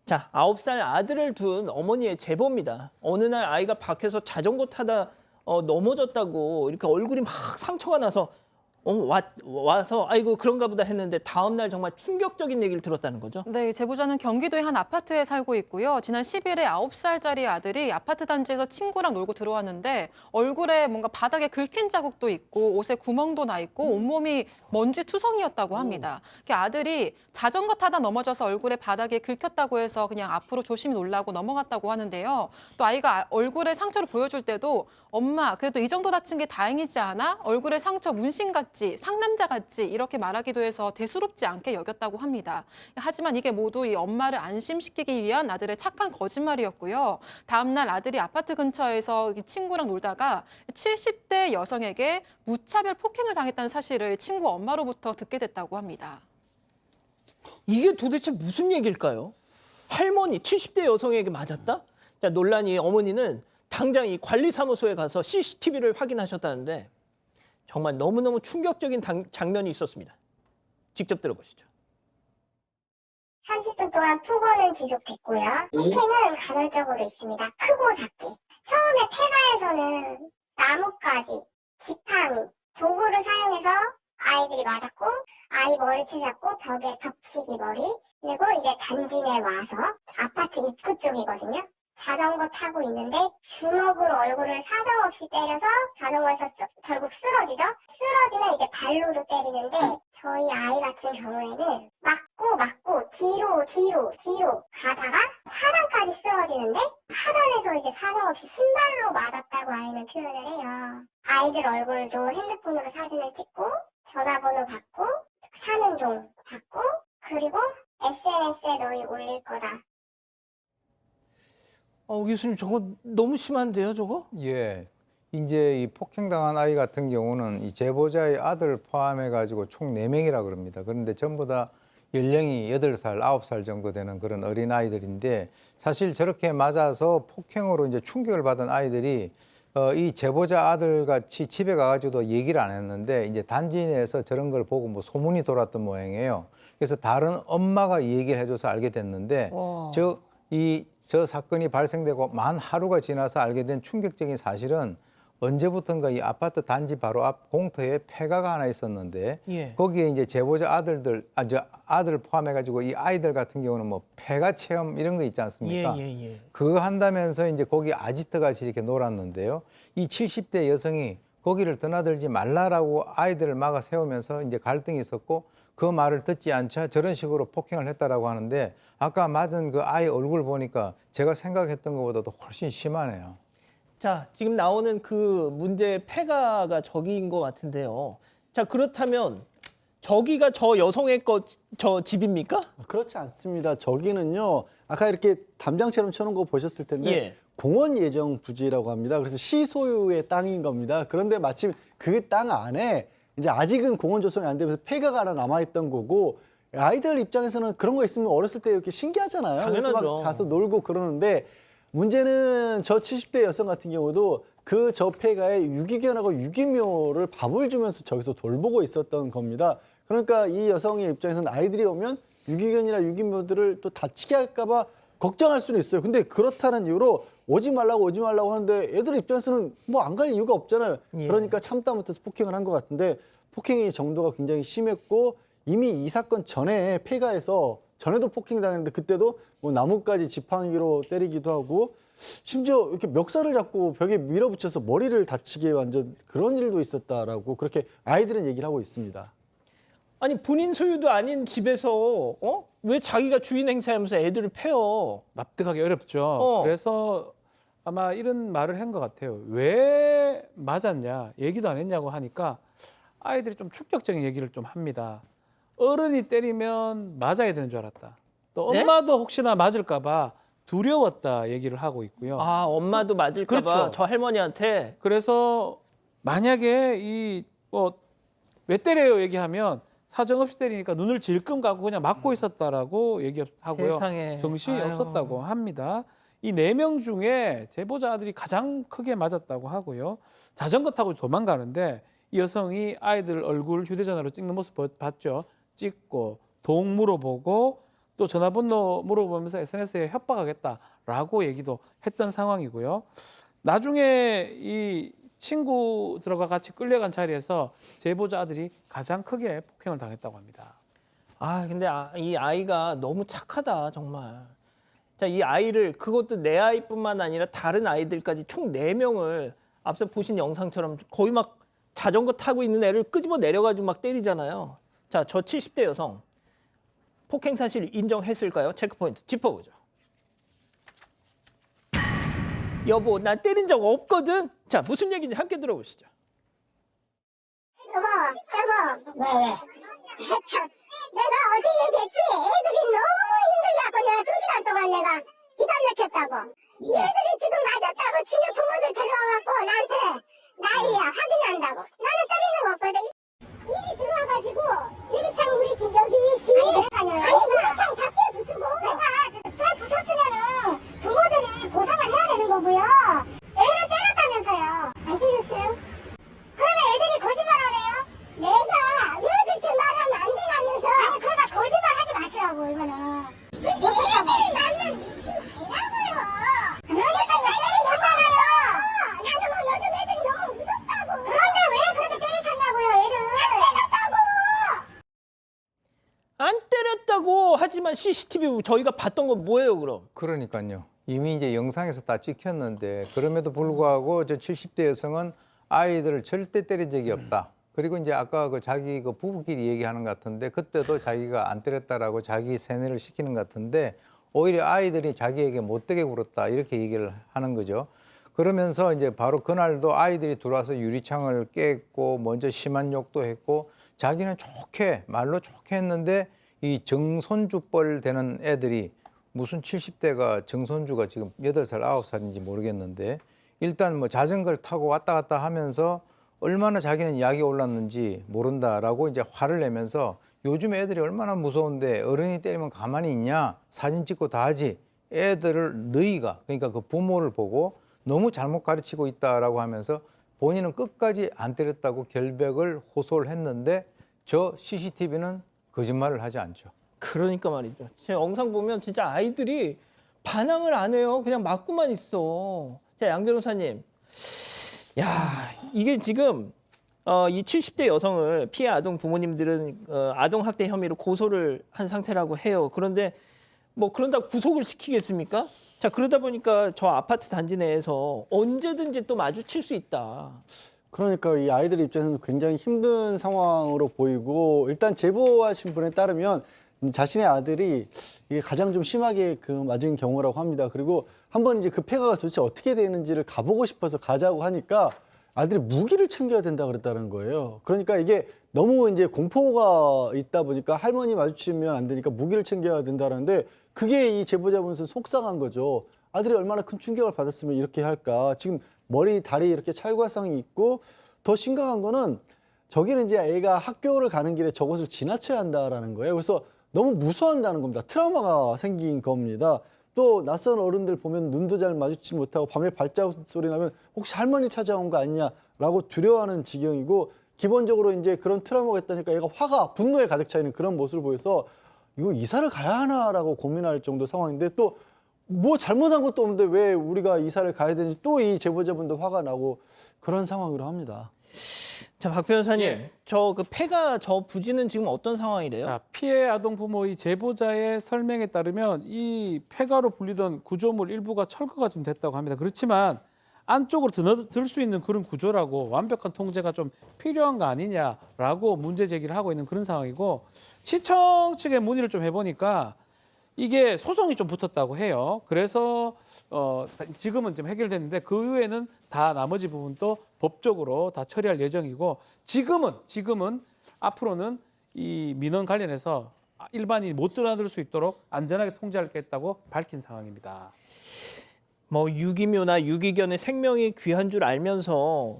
자, 9살 아들을 둔 어머니의 제보입니다. 어느 날 아이가 밖에서 자전거 타다 넘어졌다고 이렇게 얼굴이 막 상처가 나서 와서 아이고 그런가 보다 했는데 다음 날 정말 충격적인 얘기를 들었다는 거죠. 네, 제보자는 경기도의 한 아파트에 살고 있고요. 지난 10일에 9살짜리 아들이 아파트 단지에서 친구랑 놀고 들어왔는데 얼굴에 뭔가 바닥에 긁힌 자국도 있고 옷에 구멍도 나 있고 온몸이 먼지 투성이었다고 합니다. 아들이 자전거 타다 넘어져서 얼굴에 바닥에 긁혔다고 해서 그냥 앞으로 조심히 놀라고 넘어갔다고 하는데요. 또 아이가 얼굴에 상처를 보여줄 때도 엄마 그래도 이 정도 다친 게 다행이지 않아? 얼굴에 상처 문신 같지? 상남자 같지? 이렇게 말하기도 해서 대수롭지 않게 여겼다고 합니다. 하지만 이게 모두 이 엄마를 안심시키기 위한 아들의 착한 거짓말이었고요. 다음 날 아들이 아파트 근처에서 친구랑 놀다가 70대 여성에게 무차별 폭행을 당했다는 사실을 친구 엄마로부터 듣게 됐다고 합니다. 이게 도대체 무슨 얘기일까요? 할머니 70대 여성에게 맞았다? 자, 논란이 어머니는 당장 이 관리사무소에 가서 CCTV를 확인하셨다는데 정말 너무너무 충격적인 장면이 있었습니다. 직접 들어보시죠. 30분 동안 폭언은 지속됐고요. 폭행은 간헐적으로 있습니다. 크고 작게. 처음에 폐가에서는 나뭇가지, 지팡이, 도구를 사용해서 아이들이 맞았고 아이 머리채 잡고 벽에 벽치기 머리, 그리고 이제 단지 내 와서 아파트 입구 쪽이거든요. 자전거 타고 있는데 주먹으로 얼굴을 사정없이 때려서 자전거에서 결국 쓰러지죠. 쓰러지면 이제 발로도 때리는데 저희 아이 같은 경우에는 맞고 뒤로 가다가 하단까지 쓰러지는데 하단에서 이제 사정없이 신발로 맞았다고 아이는 표현을 해요. 아이들 얼굴도 핸드폰으로 사진을 찍고 전화번호 받고 사는 종 받고 그리고 SNS에 너희 올릴 거다. 교수님 저거 너무 심한데요, 저거? 예. 이제 이 폭행당한 아이 같은 경우는 이 제보자의 아들 포함해 가지고 총 4명이라 그럽니다. 그런데 전부 다 연령이 8살, 9살 정도 되는 그런 어린 아이들인데 사실 저렇게 맞아서 폭행으로 이제 충격을 받은 아이들이 이 제보자 아들 같이 집에 가가지고도 얘기를 안 했는데 이제 단지 내에서 저런 걸 보고 뭐 소문이 돌았던 모양이에요. 그래서 다른 엄마가 이 얘기를 해줘서 알게 됐는데 저 사건이 발생되고 만 하루가 지나서 알게 된 충격적인 사실은 언제부턴가 이 아파트 단지 바로 앞 공터에 폐가가 하나 있었는데 거기에 이제 제보자 아들 포함해가지고 이 아이들 같은 경우는 뭐 폐가 체험 이런 거 있지 않습니까? 그거 한다면서 이제 거기 아지트 같이 이렇게 놀았는데요. 이 70대 여성이 거기를 드나들지 말라라고 아이들을 막아 세우면서 이제 갈등이 있었고 그 말을 듣지 않자 저런 식으로 폭행을 했다라고 하는데 아까 맞은 그 아이 얼굴 보니까 제가 생각했던 것보다도 훨씬 심하네요. 자, 지금 나오는 그 문제의 폐가가 저기인 것 같은데요. 자, 그렇다면 저기가 저 여성의 저 집입니까? 그렇지 않습니다. 저기는요. 아까 이렇게 담장처럼 쳐놓은 거 보셨을 텐데 예. 공원 예정 부지라고 합니다. 그래서 시 소유의 땅인 겁니다. 그런데 마침 그 땅 안에 이제 아직은 공원 조성이 안 되면서 폐가가 하나 남아있던 거고 아이들 입장에서는 그런 거 있으면 어렸을 때 이렇게 신기하잖아요. 그래서 당연하죠. 막 가서 놀고 그러는데 문제는 저 70대 여성 같은 경우도 그 저 폐가에 유기견하고 유기묘를 밥을 주면서 저기서 돌보고 있었던 겁니다. 그러니까 이 여성의 입장에서는 아이들이 오면 유기견이나 유기묘들을 또 다치게 할까 봐 걱정할 수는 있어요. 근데 그렇다는 이유로 오지 말라고 하는데 애들 입장에서는 뭐 안 갈 이유가 없잖아요. 예. 그러니까 참다 못해서 폭행을 한 것 같은데 폭행의 정도가 굉장히 심했고 이미 이 사건 전에 폐가에서 전에도 폭행당했는데 그때도 뭐 나뭇가지 지팡이로 때리기도 하고 심지어 이렇게 멱살을 잡고 벽에 밀어붙여서 머리를 다치게 완전 그런 일도 있었다라고 그렇게 아이들은 얘기를 하고 있습니다. 아니 본인 소유도 아닌 집에서 왜 자기가 주인 행세하면서 애들을 패요? 납득하기 어렵죠. 어. 그래서 아마 이런 말을 한 것 같아요. 왜 맞았냐 얘기도 안 했냐고 하니까 아이들이 좀 충격적인 얘기를 좀 합니다. 어른이 때리면 맞아야 되는 줄 알았다. 또 네? 엄마도 혹시나 맞을까 봐 두려웠다 얘기를 하고 있고요. 아, 엄마도 맞을까 봐 그렇죠. 저 할머니한테 그래서 만약에 왜 때려요 얘기하면 사정없이 때리니까 눈을 질끔 감고 그냥 맞고 있었다라고 얘기하고요. 세상에. 정신이 아유. 없었다고 합니다. 이 4명 중에 제보자들이 가장 크게 맞았다고 하고요. 자전거 타고 도망가는데 이 여성이 아이들 얼굴 휴대전화로 찍는 모습 봤죠. 찍고 동 물어보고 또 전화번호 물어보면서 SNS에 협박하겠다라고 얘기도 했던 상황이고요. 나중에 이 친구들과 같이 끌려간 자리에서 제보자 아들이 가장 크게 폭행을 당했다고 합니다. 아, 근데 이 아이가 너무 착하다, 정말. 자, 이 아이를 그것도 내 아이뿐만 아니라 다른 아이들까지 총 4명을 앞서 보신 영상처럼 거의 막 자전거 타고 있는 애를 끄집어 내려가지고 막 때리잖아요. 자, 저 70대 여성 폭행 사실 인정했을까요? 체크포인트 짚어보죠. 여보, 나 때린 적 없거든. 자, 무슨 얘기인지 함께 들어보시죠. 여보. 왜? 참, 내가 어제 얘기했지? 애들이 너무 힘들다고 내가 2시간 동안 내가 기다 막혔다고. 얘들이 지금 맞았다고 지네 부모들 데려와갖고 나한테 난리야. 확인한다고. 나는 때린 적 없거든. 일이 들어와가지고 유리창 우리 집 여기 집 아니 유리창 밖에 부수고 내가 배 부쉈으면은 부모들이 보상을 해야 되는 거고요. 애를 때렸다면서요. 안 때렸어요? 그러면 애들이 거짓말하네요. 내가 왜 그렇게 말하면 안 되냐면서. 아니 그러다 거짓말 하지 마시라고 이거는. 애들 만난 미친 말라고요. 그러니까 애들이 좋잖아요. 나는 뭐 요즘 애들이 너무 무섭다고. 그런데 왜 그렇게 때리셨냐고요 애를. 안 때렸다고. 안 때렸다고 하지만 CCTV 저희가 봤던 건 뭐예요, 그럼? 그러니까요. 이미 이제 영상에서 다 찍혔는데 그럼에도 불구하고 저 70대 여성은 아이들을 절대 때린 적이 없다. 그리고 이제 아까 그 자기 그 부부끼리 얘기하는 것 같은데 그때도 자기가 안 때렸다라고 자기 세뇌를 시키는 것 같은데 오히려 아이들이 자기에게 못되게 굴었다 이렇게 얘기를 하는 거죠. 그러면서 이제 바로 그날도 아이들이 들어와서 유리창을 깼고 먼저 심한 욕도 했고 자기는 좋게 말로 좋게 했는데 이 정손주뻘 되는 애들이 무슨 70대가 정손주가 지금 8살, 9살인지 모르겠는데 일단 뭐 자전거를 타고 왔다 갔다 하면서 얼마나 자기는 약이 올랐는지 모른다라고 이제 화를 내면서 요즘 애들이 얼마나 무서운데 어른이 때리면 가만히 있냐 사진 찍고 다 하지 애들을 너희가 그러니까 그 부모를 보고 너무 잘못 가르치고 있다라고 하면서 본인은 끝까지 안 때렸다고 결백을 호소를 했는데 저 CCTV는 거짓말을 하지 않죠. 그러니까 말이죠. 제 영상 보면 진짜 아이들이 반항을 안 해요. 그냥 맞고만 있어. 자, 양 변호사님. 야, 이게 지금 이 70대 여성을 피해 아동 부모님들은 아동 학대 혐의로 고소를 한 상태라고 해요. 그런데 뭐 그런다고 구속을 시키겠습니까? 자, 그러다 보니까 저 아파트 단지 내에서 언제든지 또 마주칠 수 있다. 그러니까 이 아이들 입장에서는 굉장히 힘든 상황으로 보이고 일단 제보하신 분에 따르면 자신의 아들이 이게 가장 좀 심하게 그 맞은 경우라고 합니다. 그리고 한번 이제 그 폐가가 도대체 어떻게 되는지를 가보고 싶어서 가자고 하니까 아들이 무기를 챙겨야 된다 그랬다는 거예요. 그러니까 이게 너무 이제 공포가 있다 보니까 할머니 마주치면 안 되니까 무기를 챙겨야 된다는데 그게 이 제보자분은 속상한 거죠. 아들이 얼마나 큰 충격을 받았으면 이렇게 할까. 지금 머리, 다리 이렇게 찰과상이 있고 더 심각한 거는 저기는 이제 애가 학교를 가는 길에 저곳을 지나쳐야 한다라는 거예요. 그래서 너무 무서워한다는 겁니다. 트라우마가 생긴 겁니다. 또 낯선 어른들 보면 눈도 잘 마주치지 못하고 밤에 발자국 소리 나면 혹시 할머니 찾아온 거 아니냐라고 두려워하는 지경이고 기본적으로 이제 그런 트라우마가 있다니까 얘가 화가 분노에 가득 차 있는 그런 모습을 보여서 이거 이사를 가야 하나라고 고민할 정도 상황인데 또 뭐 잘못한 것도 없는데 왜 우리가 이사를 가야 되는지 또 이 제보자분도 화가 나고 그런 상황으로 합니다. 자, 박 변호사님, 예. 저 그 폐가 저 부지는 지금 어떤 상황이래요? 자, 피해 아동 부모의 제보자의 설명에 따르면 이 폐가로 불리던 구조물 일부가 철거가 좀 됐다고 합니다. 그렇지만 안쪽으로 들 수 있는 그런 구조라고 완벽한 통제가 좀 필요한 거 아니냐라고 문제 제기를 하고 있는 그런 상황이고 시청 측에 문의를 좀 해보니까 이게 소송이 좀 붙었다고 해요. 그래서 지금은 좀 해결됐는데 그 이후에는 다 나머지 부분도 법적으로 다 처리할 예정이고 지금은 앞으로는 이 민원 관련해서 일반인이 못 드나들 수 있도록 안전하게 통제하겠다고 밝힌 상황입니다. 뭐 유기묘나 유기견의 생명이 귀한 줄 알면서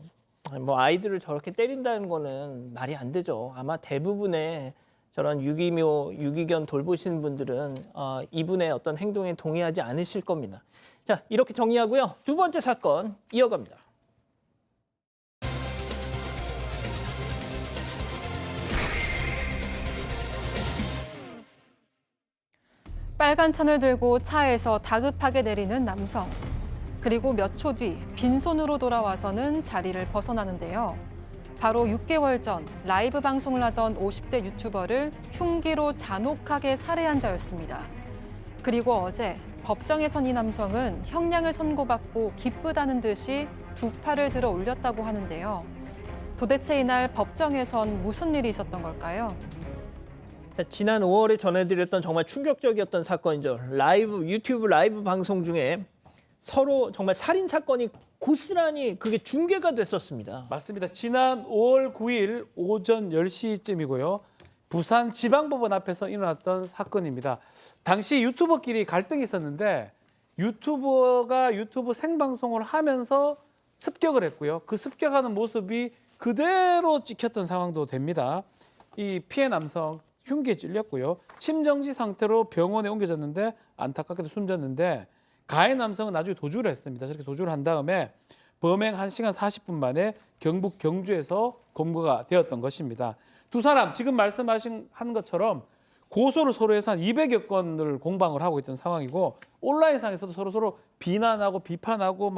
뭐 아이들을 저렇게 때린다는 거는 말이 안 되죠. 아마 대부분의 저런 유기묘, 유기견 돌보시는 분들은 이분의 어떤 행동에 동의하지 않으실 겁니다. 자, 이렇게 정리하고요. 두 번째 사건 이어갑니다. 빨간 천을 들고 차에서 다급하게 내리는 남성. 그리고 몇 초 뒤 빈손으로 돌아와서는 자리를 벗어나는데요. 바로 6개월 전 라이브 방송을 하던 50대 유튜버를 흉기로 잔혹하게 살해한 자였습니다. 그리고 어제 법정에 선 이 남성은 형량을 선고받고 기쁘다는 듯이 두 팔을 들어 올렸다고 하는데요. 도대체 이날 법정에선 무슨 일이 있었던 걸까요? 자, 지난 5월에 전해드렸던 정말 충격적이었던 사건이죠. 유튜브 라이브 방송 중에 서로 정말 살인 사건이 고스란히 그게 중계가 됐었습니다. 맞습니다. 지난 5월 9일 오전 10시쯤이고요. 부산 지방법원 앞에서 일어났던 사건입니다. 당시 유튜버끼리 갈등이 있었는데 유튜버가 유튜브 생방송을 하면서 습격을 했고요. 그 습격하는 모습이 그대로 찍혔던 상황도 됩니다. 이 피해 남성 흉기에 찔렸고요. 심정지 상태로 병원에 옮겨졌는데 안타깝게도 숨졌는데 가해 남성은 나중에 도주를 했습니다. 저렇게 도주를 한 다음에 범행 1시간 40분 만에 경북 경주에서 검거가 되었던 것입니다. 두 사람 지금 말씀하신 것처럼 고소를 서로 해서 한 200여 건을 공방을 하고 있던 상황이고 온라인상에서도 서로 비난하고 비판하고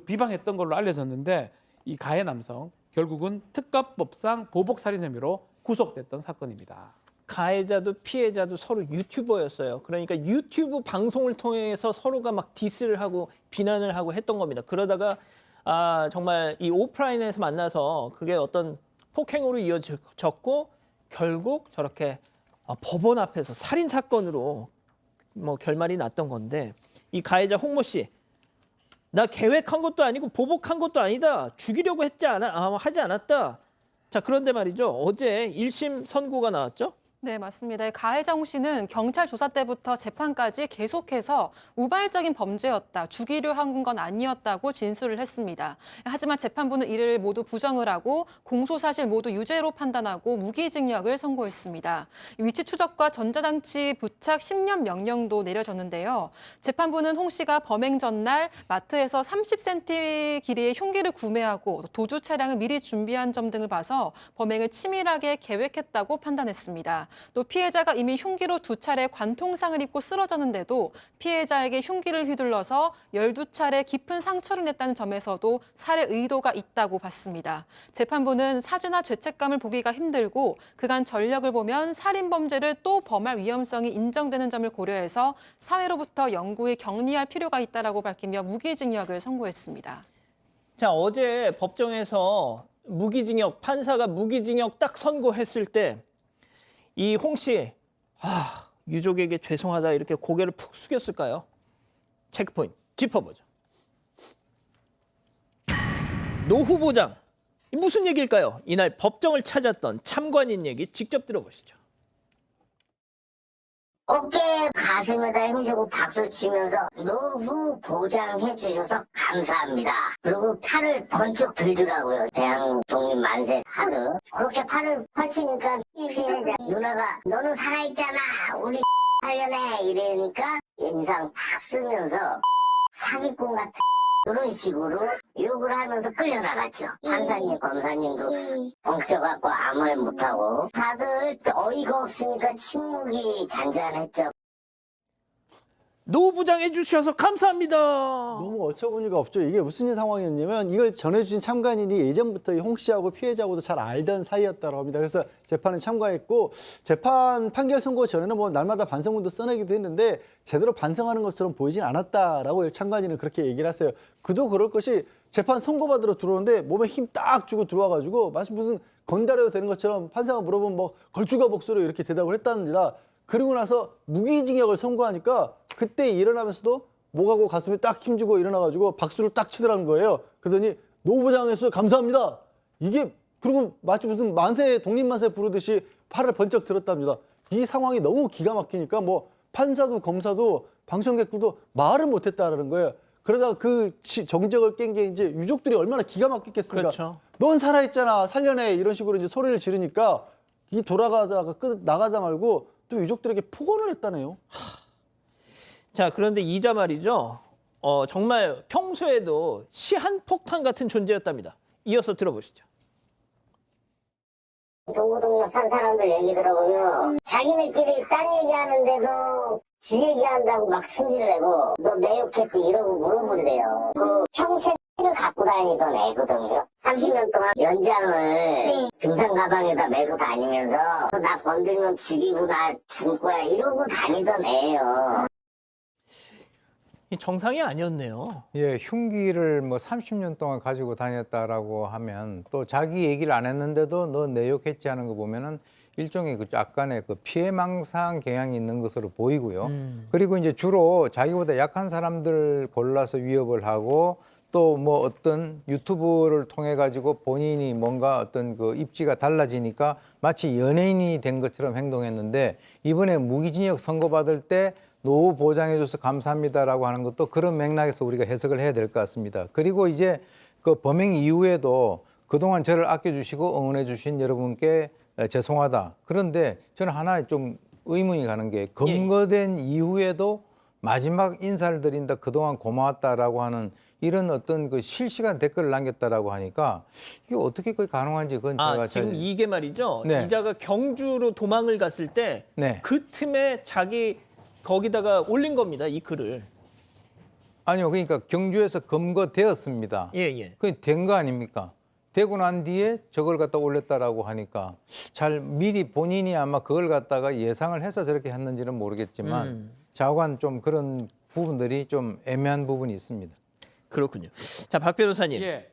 비방했던 걸로 알려졌는데 이 가해 남성 결국은 특가법상 보복살인 혐의로 구속됐던 사건입니다. 가해자도 피해자도 서로 유튜버였어요. 그러니까 유튜브 방송을 통해서 서로가 막 디스를 하고 비난을 하고 했던 겁니다. 그러다가 정말 이 오프라인에서 만나서 그게 어떤 폭행으로 이어졌고 결국 저렇게 법원 앞에서 살인 사건으로 결말이 났던 건데 이 가해자 홍모 씨, 나 계획한 것도 아니고 보복한 것도 아니다. 죽이려고 하지 않았다. 자, 그런데 말이죠. 어제 1심 선고가 나왔죠? 네, 맞습니다. 가해자 홍 씨는 경찰 조사 때부터 재판까지 계속해서 우발적인 범죄였다, 죽이려 한 건 아니었다고 진술을 했습니다. 하지만 재판부는 이를 모두 부정을 하고 공소사실 모두 유죄로 판단하고 무기징역을 선고했습니다. 위치 추적과 전자장치 부착 10년 명령도 내려졌는데요. 재판부는 홍 씨가 범행 전날 마트에서 30cm 길이의 흉기를 구매하고 도주 차량을 미리 준비한 점 등을 봐서 범행을 치밀하게 계획했다고 판단했습니다. 또 피해자가 이미 흉기로 2차례 관통상을 입고 쓰러졌는데도 피해자에게 흉기를 휘둘러서 12차례 깊은 상처를 냈다는 점에서도 살해 의도가 있다고 봤습니다. 재판부는 사주나 죄책감을 보기가 힘들고 그간 전력을 보면 살인 범죄를 또 범할 위험성이 인정되는 점을 고려해서 사회로부터 영구히 격리할 필요가 있다라고 밝히며 무기징역을 선고했습니다. 자, 어제 법정에서 무기징역, 판사가 무기징역 딱 선고했을 때 이 홍 씨, 유족에게 죄송하다 이렇게 고개를 푹 숙였을까요? 체크포인트 짚어보죠. 노 후보장, 무슨 얘기일까요? 이날 법정을 찾았던 참관인 얘기 직접 들어보시죠. 어깨 가슴에다 힘주고 박수 치면서 노후 보장해 주셔서 감사합니다. 그리고 팔을 번쩍 들더라고요. 대한독립 만세 하듯. 그렇게 팔을 펼치니까 피해자 누나가 너는 살아있잖아. 우리 살려내. 이러니까 인상 팍 쓰면서 사기꾼 같은 그런 식으로 욕을 하면서 끌려나갔죠. 판사님, 검사님도 벙쪄갖고 아무 말 못하고 다들 어이가 없으니까 침묵이 잔잔했죠. 노 후보장 해주셔서 감사합니다. 너무 어처구니가 없죠. 이게 무슨 상황이었냐면 이걸 전해주신 참관인이 예전부터 이 홍 씨하고 피해자하고도 잘 알던 사이였다고 합니다. 그래서 재판에 참가했고 재판 판결 선고 전에는 뭐 날마다 반성문도 써내기도 했는데 제대로 반성하는 것처럼 보이진 않았다라고 참관인은 그렇게 얘기를 했어요. 그도 그럴 것이 재판 선고받으러 들어오는데 몸에 힘 딱 주고 들어와가지고 마치 무슨 건달해도 되는 것처럼 판사가 물어보면 뭐 걸쭉한 목소리로 이렇게 대답을 했답니다. 그리고 나서 무기징역을 선고하니까 그때 일어나면서도 목하고 가슴에 딱 힘주고 일어나가지고 박수를 딱 치더라는 거예요. 그러더니 노 후보장에서 감사합니다. 이게 그리고 마치 무슨 만세 독립만세 부르듯이 팔을 번쩍 들었답니다. 이 상황이 너무 기가 막히니까 뭐 판사도 검사도 방청객들도 말을 못했다라는 거예요. 그러다가 그 정적을 깬 게 이제 유족들이 얼마나 기가 막혔겠습니까? 그렇죠. 넌 살아있잖아, 살려내 이런 식으로 이제 소리를 지르니까 이 돌아가다가 나가다 말고 또 유족들에게 폭언을 했다네요. 자, 그런데 이자 말이죠. 정말 평소에도 시한폭탄 같은 존재였답니다. 이어서 들어보시죠. 동고동락 산 사람들 얘기 들어보면 자기네끼리 딴 얘기하는데도 지 얘기한다고 막 승질을 내고 너 내 욕했지 이러고 물어본대요. 그 평생 을 갖고 다니던 애거든요. 30년 동안 연장을 등산 가방에다 메고 다니면서 나 건들면 죽이고 나 죽을 거야 이러고 다니던 애예요. 이 정상이 아니었네요. 예, 흉기를 뭐 30년 동안 가지고 다녔다라고 하면 또 자기 얘기를 안 했는데도 너 내 욕했지 하는 거 보면은 일종의 그 약간의 그 피해망상 경향이 있는 것으로 보이고요. 그리고 이제 주로 자기보다 약한 사람들 골라서 위협을 하고 또 뭐 어떤 유튜브를 통해 가지고 본인이 뭔가 어떤 그 입지가 달라지니까 마치 연예인이 된 것처럼 행동했는데 이번에 무기징역 선고받을 때 노후 보장해줘서 감사합니다라고 하는 것도 그런 맥락에서 우리가 해석을 해야 될 것 같습니다. 그리고 이제 그 범행 이후에도 그동안 저를 아껴주시고 응원해주신 여러분께 죄송하다. 그런데 저는 하나 좀 의문이 가는 게 검거된 이후에도 마지막 인사를 드린다. 그동안 고마웠다라고 하는 이런 어떤 그 실시간 댓글을 남겼다라고 하니까 이게 어떻게 그게 가능한지 그건 제가 지금 이게 말이죠. 네. 이자가 경주로 도망을 갔을 때 네. 그 틈에 자기 거기다가 올린 겁니다. 이 글을. 아니요. 그러니까 경주에서 검거되었습니다. 예. 그게 된 거 아닙니까? 되고 난 뒤에 저걸 갖다 올렸다라고 하니까 잘 미리 본인이 아마 그걸 갖다가 예상을 해서 저렇게 했는지는 모르겠지만 좌우간 좀 그런 부분들이 좀 애매한 부분이 있습니다. 그렇군요. 자, 박 변호사님. 예.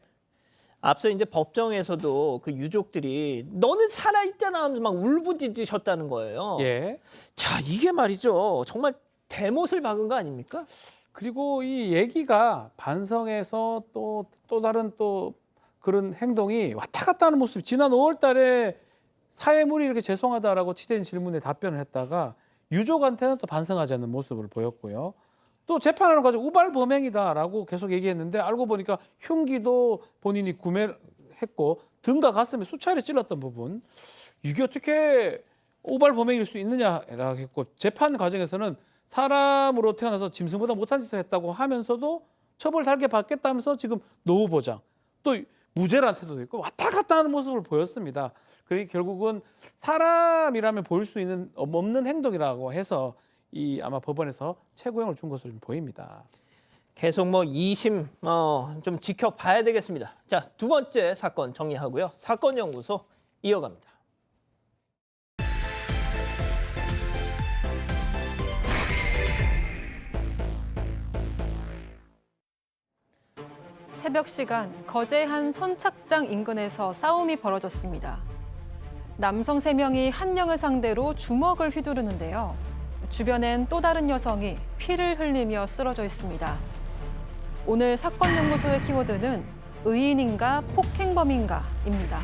앞서 이제 법정에서도 그 유족들이 너는 살아있잖아 하면서 막 울부짖으셨다는 거예요. 예. 자, 이게 말이죠. 정말 대못을 박은 거 아닙니까? 그리고 이 얘기가 반성해서 또 다른 또 그런 행동이 왔다 갔다 하는 모습이 지난 5월 달에 사회물이 이렇게 죄송하다라고 취재진 질문에 답변을 했다가 유족한테는 또 반성하지 않는 모습을 보였고요. 또 재판하는 과정 우발 범행이다라고 계속 얘기했는데 알고 보니까 흉기도 본인이 구매했고 등과 가슴에 수차례 찔렀던 부분 이게 어떻게 우발 범행일 수 있느냐라고 했고 재판 과정에서는 사람으로 태어나서 짐승보다 못한 짓을 했다고 하면서도 처벌 달게 받겠다면서 지금 노후 보장 또 무죄라는 태도도 있고 왔다 갔다 하는 모습을 보였습니다. 그게 결국은 사람이라면 보일 수 있는 없는 행동이라고 해서 이 아마 법원에서 최고형을 준 것으로 좀 보입니다. 계속 뭐 2심 좀 지켜봐야 되겠습니다. 자, 두 번째 사건 정리하고요. 사건 연구소 이어갑니다. 새벽 시간 거제 한 선착장 인근에서 싸움이 벌어졌습니다. 남성 3명이 한 명을 상대로 주먹을 휘두르는데요. 주변엔 또 다른 여성이 피를 흘리며 쓰러져 있습니다. 오늘 사건 연구소의 키워드는 의인인가 폭행범인가입니다.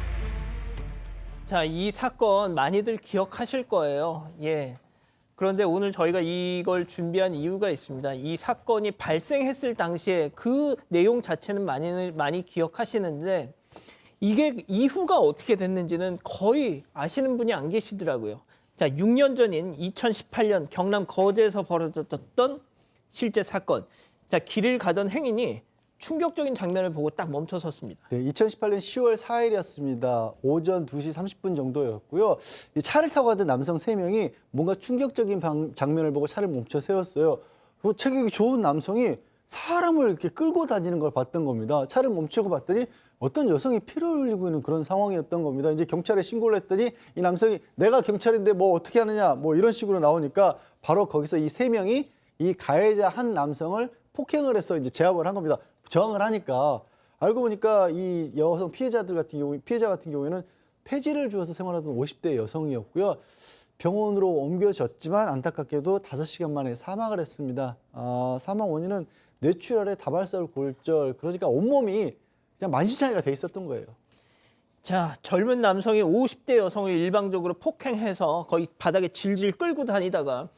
자, 이 사건 많이들 기억하실 거예요. 예. 그런데 오늘 저희가 이걸 준비한 이유가 있습니다. 이 사건이 발생했을 당시에 그 내용 자체는 많이 기억하시는데 이게 이후가 어떻게 됐는지는 거의 아시는 분이 안 계시더라고요. 자, 6년 전인 2018년 경남 거제에서 벌어졌던 실제 사건. 자, 길을 가던 행인이 충격적인 장면을 보고 딱 멈춰섰습니다. 네, 2018년 10월 4일이었습니다. 오전 2시 30분 정도였고요. 이 차를 타고 가던 남성 3명이 뭔가 충격적인 장면을 보고 차를 멈춰 세웠어요. 그리고 체격이 좋은 남성이 사람을 이렇게 끌고 다니는 걸 봤던 겁니다. 차를 멈추고 봤더니 어떤 여성이 피를 흘리고 있는 그런 상황이었던 겁니다. 이제 경찰에 신고를 했더니 이 남성이 내가 경찰인데 뭐 어떻게 하느냐 뭐 이런 식으로 나오니까 바로 거기서 이 3명이 이 가해자 한 남성을 폭행을 해서 이제 제압을 한 겁니다. 저항을 하니까 알고 보니까 이 여성 피해자 같은 경우에는 폐지를 주어서 생활하던 50대 여성이었고요. 병원으로 옮겨졌지만 안타깝게도 5시간 만에 사망을 했습니다. 사망 원인은 뇌출혈에 다발성 골절, 그러니까 온몸이 그냥 만신창이가 돼 있었던 거예요. 자, 젊은 남성이 50대 여성을 일방적으로 폭행해서 거의 바닥에 질질 끌고 다니다가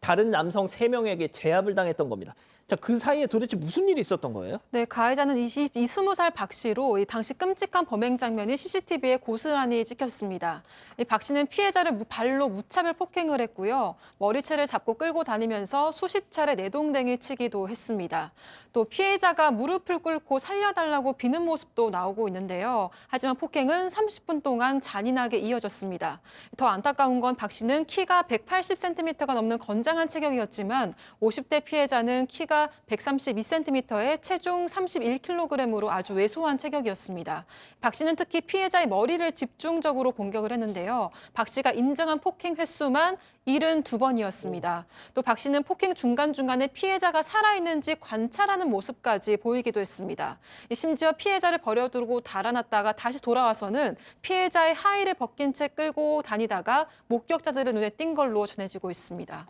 다른 남성 3명에게 제압을 당했던 겁니다. 자, 그 사이에 도대체 무슨 일이 있었던 거예요? 네, 가해자는 20살 박 씨로 이 당시 끔찍한 범행 장면이 CCTV에 고스란히 찍혔습니다. 이 박 씨는 피해자를 발로 무차별 폭행을 했고요. 머리채를 잡고 끌고 다니면서 수십 차례 내동댕이 치기도 했습니다. 또 피해자가 무릎을 꿇고 살려달라고 비는 모습도 나오고 있는데요. 하지만 폭행은 30분 동안 잔인하게 이어졌습니다. 더 안타까운 건 박 씨는 키가 180cm가 넘는 건장한 체격이었지만 50대 피해자는 키가 132cm에 체중 31kg으로 아주 왜소한 체격이었습니다. 박 씨는 특히 피해자의 머리를 집중적으로 공격을 했는데요. 박 씨가 인정한 폭행 횟수만 72번이었습니다. 또 박 씨는 폭행 중간중간에 피해자가 살아있는지 관찰하는 모습까지 보이기도 했습니다. 심지어 피해자를 버려두고 달아났다가 다시 돌아와서는 피해자의 하의를 벗긴 채 끌고 다니다가 목격자들의 눈에 띈 걸로 전해지고 있습니다.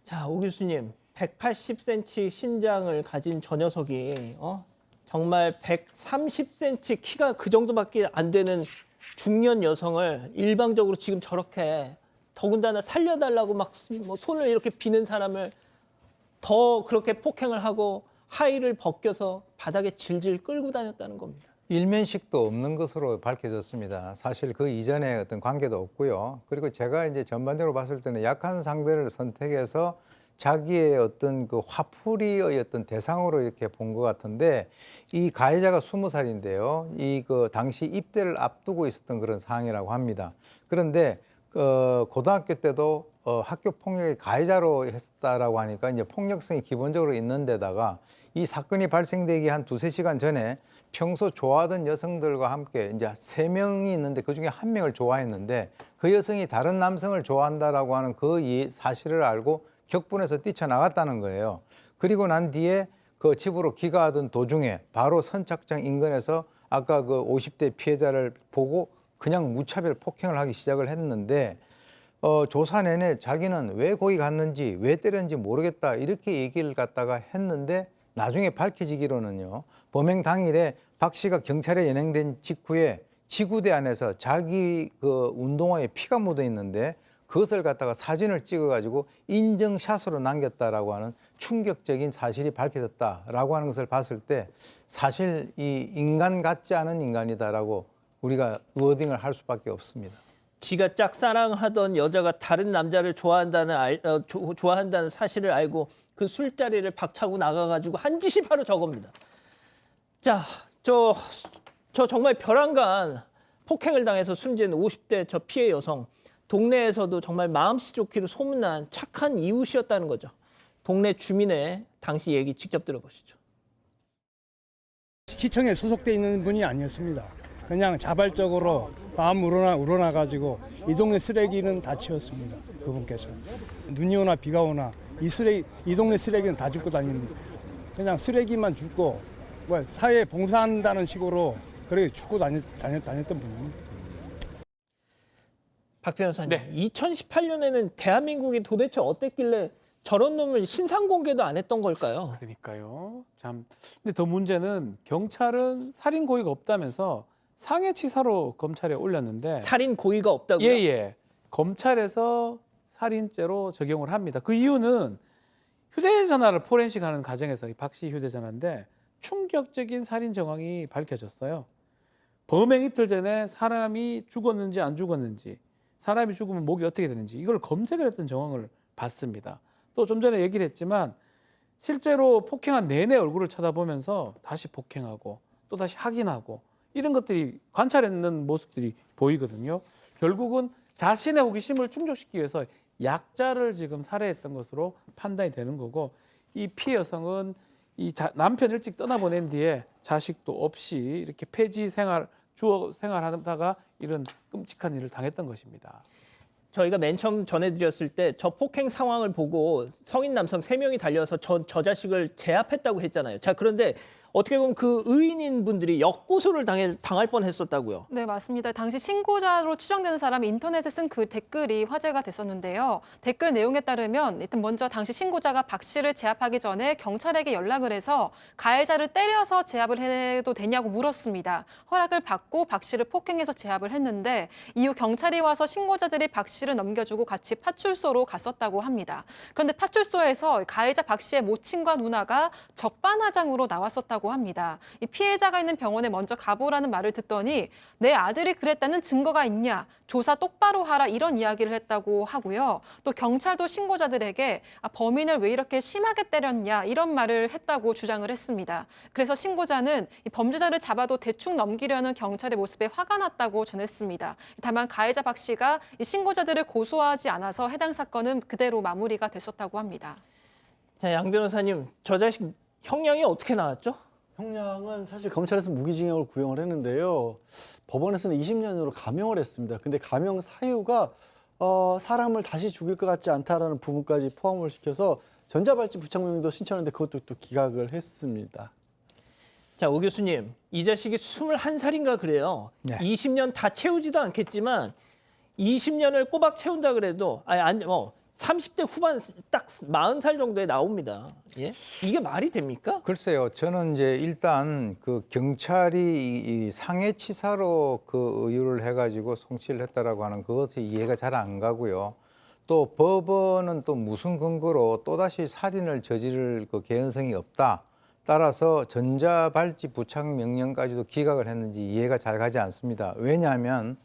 자, 오 교수님, 180cm 신장을 가진 저 녀석이 정말 130cm 키가 그 정도밖에 안 되는 중년 여성을 일방적으로 지금 저렇게 더군다나 살려달라고 막 손을 이렇게 비는 사람을 더 그렇게 폭행을 하고 하의를 벗겨서 바닥에 질질 끌고 다녔다는 겁니다. 일면식도 없는 것으로 밝혀졌습니다. 사실 그 이전에 어떤 관계도 없고요. 그리고 제가 이제 전반적으로 봤을 때는 약한 상대를 선택해서 자기의 어떤 그 화풀이의 어떤 대상으로 이렇게 본 것 같은데 이 가해자가 20살인데요. 이 그 당시 입대를 앞두고 있었던 그런 상황이라고 합니다. 그런데 고등학교 때도 학교 폭력의 가해자로 했다라고 하니까 이제 폭력성이 기본적으로 있는 데다가 이 사건이 발생되기 한 2-3시간 전에 평소 좋아하던 여성들과 함께 이제 3명이 있는데 그중에 1명을 좋아했는데 그 여성이 다른 남성을 좋아한다라고 하는 그 사실을 알고 격분해서 뛰쳐나갔다는 거예요. 그리고 난 뒤에 그 집으로 귀가하던 도중에 바로 선착장 인근에서 아까 그 50대 피해자를 보고 그냥 무차별 폭행을 하기 시작을 했는데 조사 내내 자기는 왜 거기 갔는지 왜 때렸는지 모르겠다 이렇게 얘기를 갖다가 했는데 나중에 밝혀지기로는요. 범행 당일에 박 씨가 경찰에 연행된 직후에 지구대 안에서 자기 그 운동화에 피가 묻어 있는데 그것을 갖다가 사진을 찍어가지고 인증샷으로 남겼다라고 하는 충격적인 사실이 밝혀졌다라고 하는 것을 봤을 때 사실 이 인간 같지 않은 인간이다라고 우리가 워딩을 할 수밖에 없습니다. 지가 짝사랑하던 여자가 다른 남자를 좋아한다는 사실을 알고 그 술자리를 박차고 나가가지고 한 짓이 바로 저겁니다. 자, 저 정말 벼랑간 폭행을 당해서 숨진 50대 저 피해 여성. 동네에서도 정말 마음씨 좋기로 소문난 착한 이웃이었다는 거죠. 동네 주민의 당시 얘기 직접 들어보시죠. 시청에 소속돼 있는 분이 아니었습니다. 그냥 자발적으로 마음 우러나가지고 이 동네 쓰레기는 다 치웠습니다. 그분께서. 눈이 오나 비가 오나 이 동네 쓰레기는 다 줍고 다닙니다. 그냥 쓰레기만 줍고 뭐 사회에 봉사한다는 식으로 그렇게 죽고 다녔던 분입니다. 박 변호사님, 네. 2018년에는 대한민국이 도대체 어땠길래 저런 놈을 신상 공개도 안 했던 걸까요? 그러니까요. 참. 근데 더 문제는 경찰은 살인 고의가 없다면서 상해치사로 검찰에 올렸는데 살인 고의가 없다고요? 예. 검찰에서 살인죄로 적용을 합니다. 그 이유는 휴대전화를 포렌식하는 과정에서 이 박 씨 휴대전화인데 충격적인 살인 정황이 밝혀졌어요. 범행 이틀 전에 사람이 죽었는지 안 죽었는지, 사람이 죽으면 목이 어떻게 되는지 이걸 검색을 했던 정황을 봤습니다. 또 좀 전에 얘기를 했지만 실제로 폭행한 내내 얼굴을 쳐다보면서 다시 폭행하고 또 다시 확인하고 이런 것들이 관찰했는 모습들이 보이거든요. 결국은 자신의 호기심을 충족시키기 위해서 약자를 지금 살해했던 것으로 판단이 되는 거고, 이 피해 여성은 이 남편 일찍 떠나보낸 뒤에 자식도 없이 이렇게 폐지 생활, 주거 생활하다가 이런 끔찍한 일을 당했던 것입니다. 저희가 맨 처음 전해드렸을 때 저 폭행 상황을 보고 성인 남성 3명이 달려서 저 자식을 제압했다고 했잖아요. 자, 그런데 어떻게 보면 그 의인인 분들이 역고소를 당할 뻔했었다고요. 네, 맞습니다. 당시 신고자로 추정되는 사람이 인터넷에 쓴 그 댓글이 화제가 됐었는데요. 댓글 내용에 따르면 일단 먼저 당시 신고자가 박 씨를 제압하기 전에 경찰에게 연락을 해서 가해자를 때려서 제압을 해도 되냐고 물었습니다. 허락을 받고 박 씨를 폭행해서 제압을 했는데 이후 경찰이 와서 신고자들이 박 씨를 넘겨주고 같이 파출소로 갔었다고 합니다. 그런데 파출소에서 가해자 박 씨의 모친과 누나가 적반하장으로 나왔었다고 합니다. 이 피해자가 있는 병원에 먼저 가보라는 말을 듣더니 내 아들이 그랬다는 증거가 있냐, 조사 똑바로 하라, 이런 이야기를 했다고 하고요. 또 경찰도 신고자들에게 범인을 왜 이렇게 심하게 때렸냐 이런 말을 했다고 주장을 했습니다. 그래서 신고자는 이 범죄자를 잡아도 대충 넘기려는 경찰의 모습에 화가 났다고 전했습니다. 다만 가해자 박 씨가 이 신고자들을 고소하지 않아서 해당 사건은 그대로 마무리가 됐었다고 합니다. 자, 양 변호사님, 저 자식 형량이 어떻게 나왔죠? 형량은 사실 검찰에서 무기징역을 구형을 했는데요. 법원에서는 20년으로 감형을 했습니다. 근데 감형 사유가 사람을 다시 죽일 것 같지 않다라는 부분까지 포함을 시켜서 전자발찌 부착명령도 신청했는데 그것도 또 기각을 했습니다. 자, 오 교수님, 이 자식이 21살인가 그래요. 네. 20년 다 채우지도 않겠지만 20년을 꼬박 채운다 그래도 30대 후반 딱 40살 정도에 나옵니다. 예? 이게 말이 됩니까? 글쎄요, 저는 이제 일단 그 경찰이 이 상해치사로 그 의유를 해가지고 송치를 했다라고 하는 그것이 이해가 잘 안 가고요. 또 법원은 또 무슨 근거로 또다시 살인을 저지를 그 개연성이 없다. 따라서 전자발찌 부착 명령까지도 기각을 했는지 이해가 잘 가지 않습니다. 왜냐하면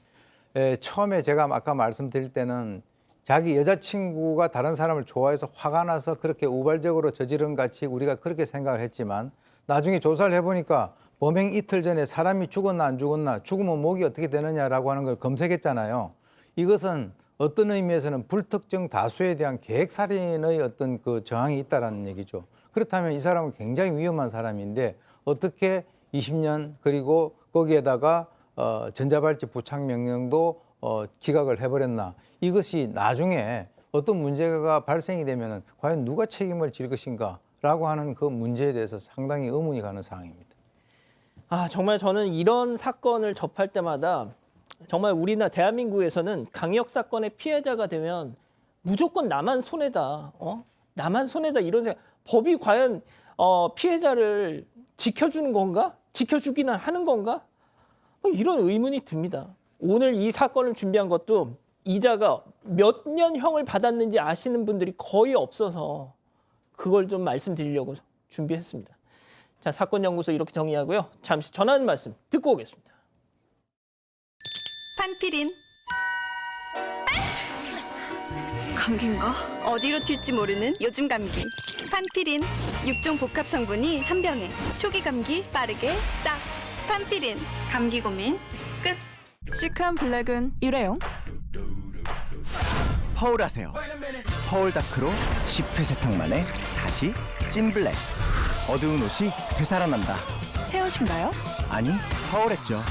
처음에 제가 아까 말씀드릴 때는 자기 여자친구가 다른 사람을 좋아해서 화가 나서 그렇게 우발적으로 저지른 같이 우리가 그렇게 생각을 했지만 나중에 조사를 해보니까 범행 이틀 전에 사람이 죽었나 안 죽었나, 죽으면 목이 어떻게 되느냐라고 하는 걸 검색했잖아요. 이것은 어떤 의미에서는 불특정 다수에 대한 계획살인의 어떤 그 정황이 있다라는 얘기죠. 그렇다면 이 사람은 굉장히 위험한 사람인데 어떻게 20년 그리고 거기에다가 전자발찌 부착 명령도 기각을 해버렸나. 이것이 나중에 어떤 문제가 발생이 되면 과연 누가 책임을 질 것인가라고 하는 그 문제에 대해서 상당히 의문이 가는 상황입니다. 정말 저는 이런 사건을 접할 때마다 정말 우리나라 대한민국에서는 강력 사건의 피해자가 되면 무조건 나만 손해다. 나만 손해다 이런 생각. 법이 과연 피해자를 지켜주는 건가? 지켜주기는 하는 건가? 이런 의문이 듭니다. 오늘 이 사건을 준비한 것도 이자가 몇 년 형을 받았는지 아시는 분들이 거의 없어서 그걸 좀 말씀드리려고 준비했습니다. 자, 사건연구소 이렇게 정리하고요. 잠시 전하는 말씀 듣고 오겠습니다. 판피린. 감기인가? 어디로 튈지 모르는 요즘 감기. 판피린. 6종 복합 성분이 한 병에 초기 감기 빠르게 싹. 판피린. 감기 고민 끝. 시크한 블랙은 일회용. 퍼울하세요. 퍼울다크로 10회 세탁 만에 다시 찐블랙. 어두운 옷이 되살아난다. 새 옷인가요? 아니, 퍼울했죠.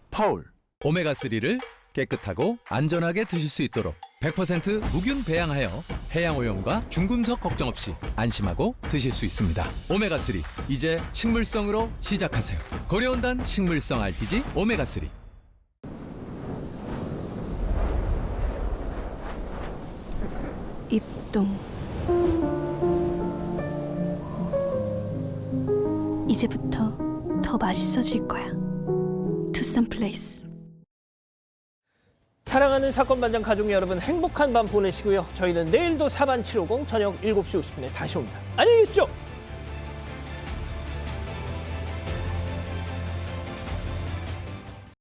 퍼울. 오메가3를 깨끗하고 안전하게 드실 수 있도록 100% 무균 배양하여 해양 오염과 중금속 걱정 없이 안심하고 드실 수 있습니다. 오메가3 이제 식물성으로 시작하세요. 고려온단 식물성 RTG 오메가3. 입동. 이제부터 더 맛있어질 거야. 투썸 플레이스. 사랑하는 사건반장 가족 여러분, 행복한 밤 보내시고요. 저희는 내일도 사반 750 저녁 7시 50분에 다시 옵니다. 안녕히 계십시오.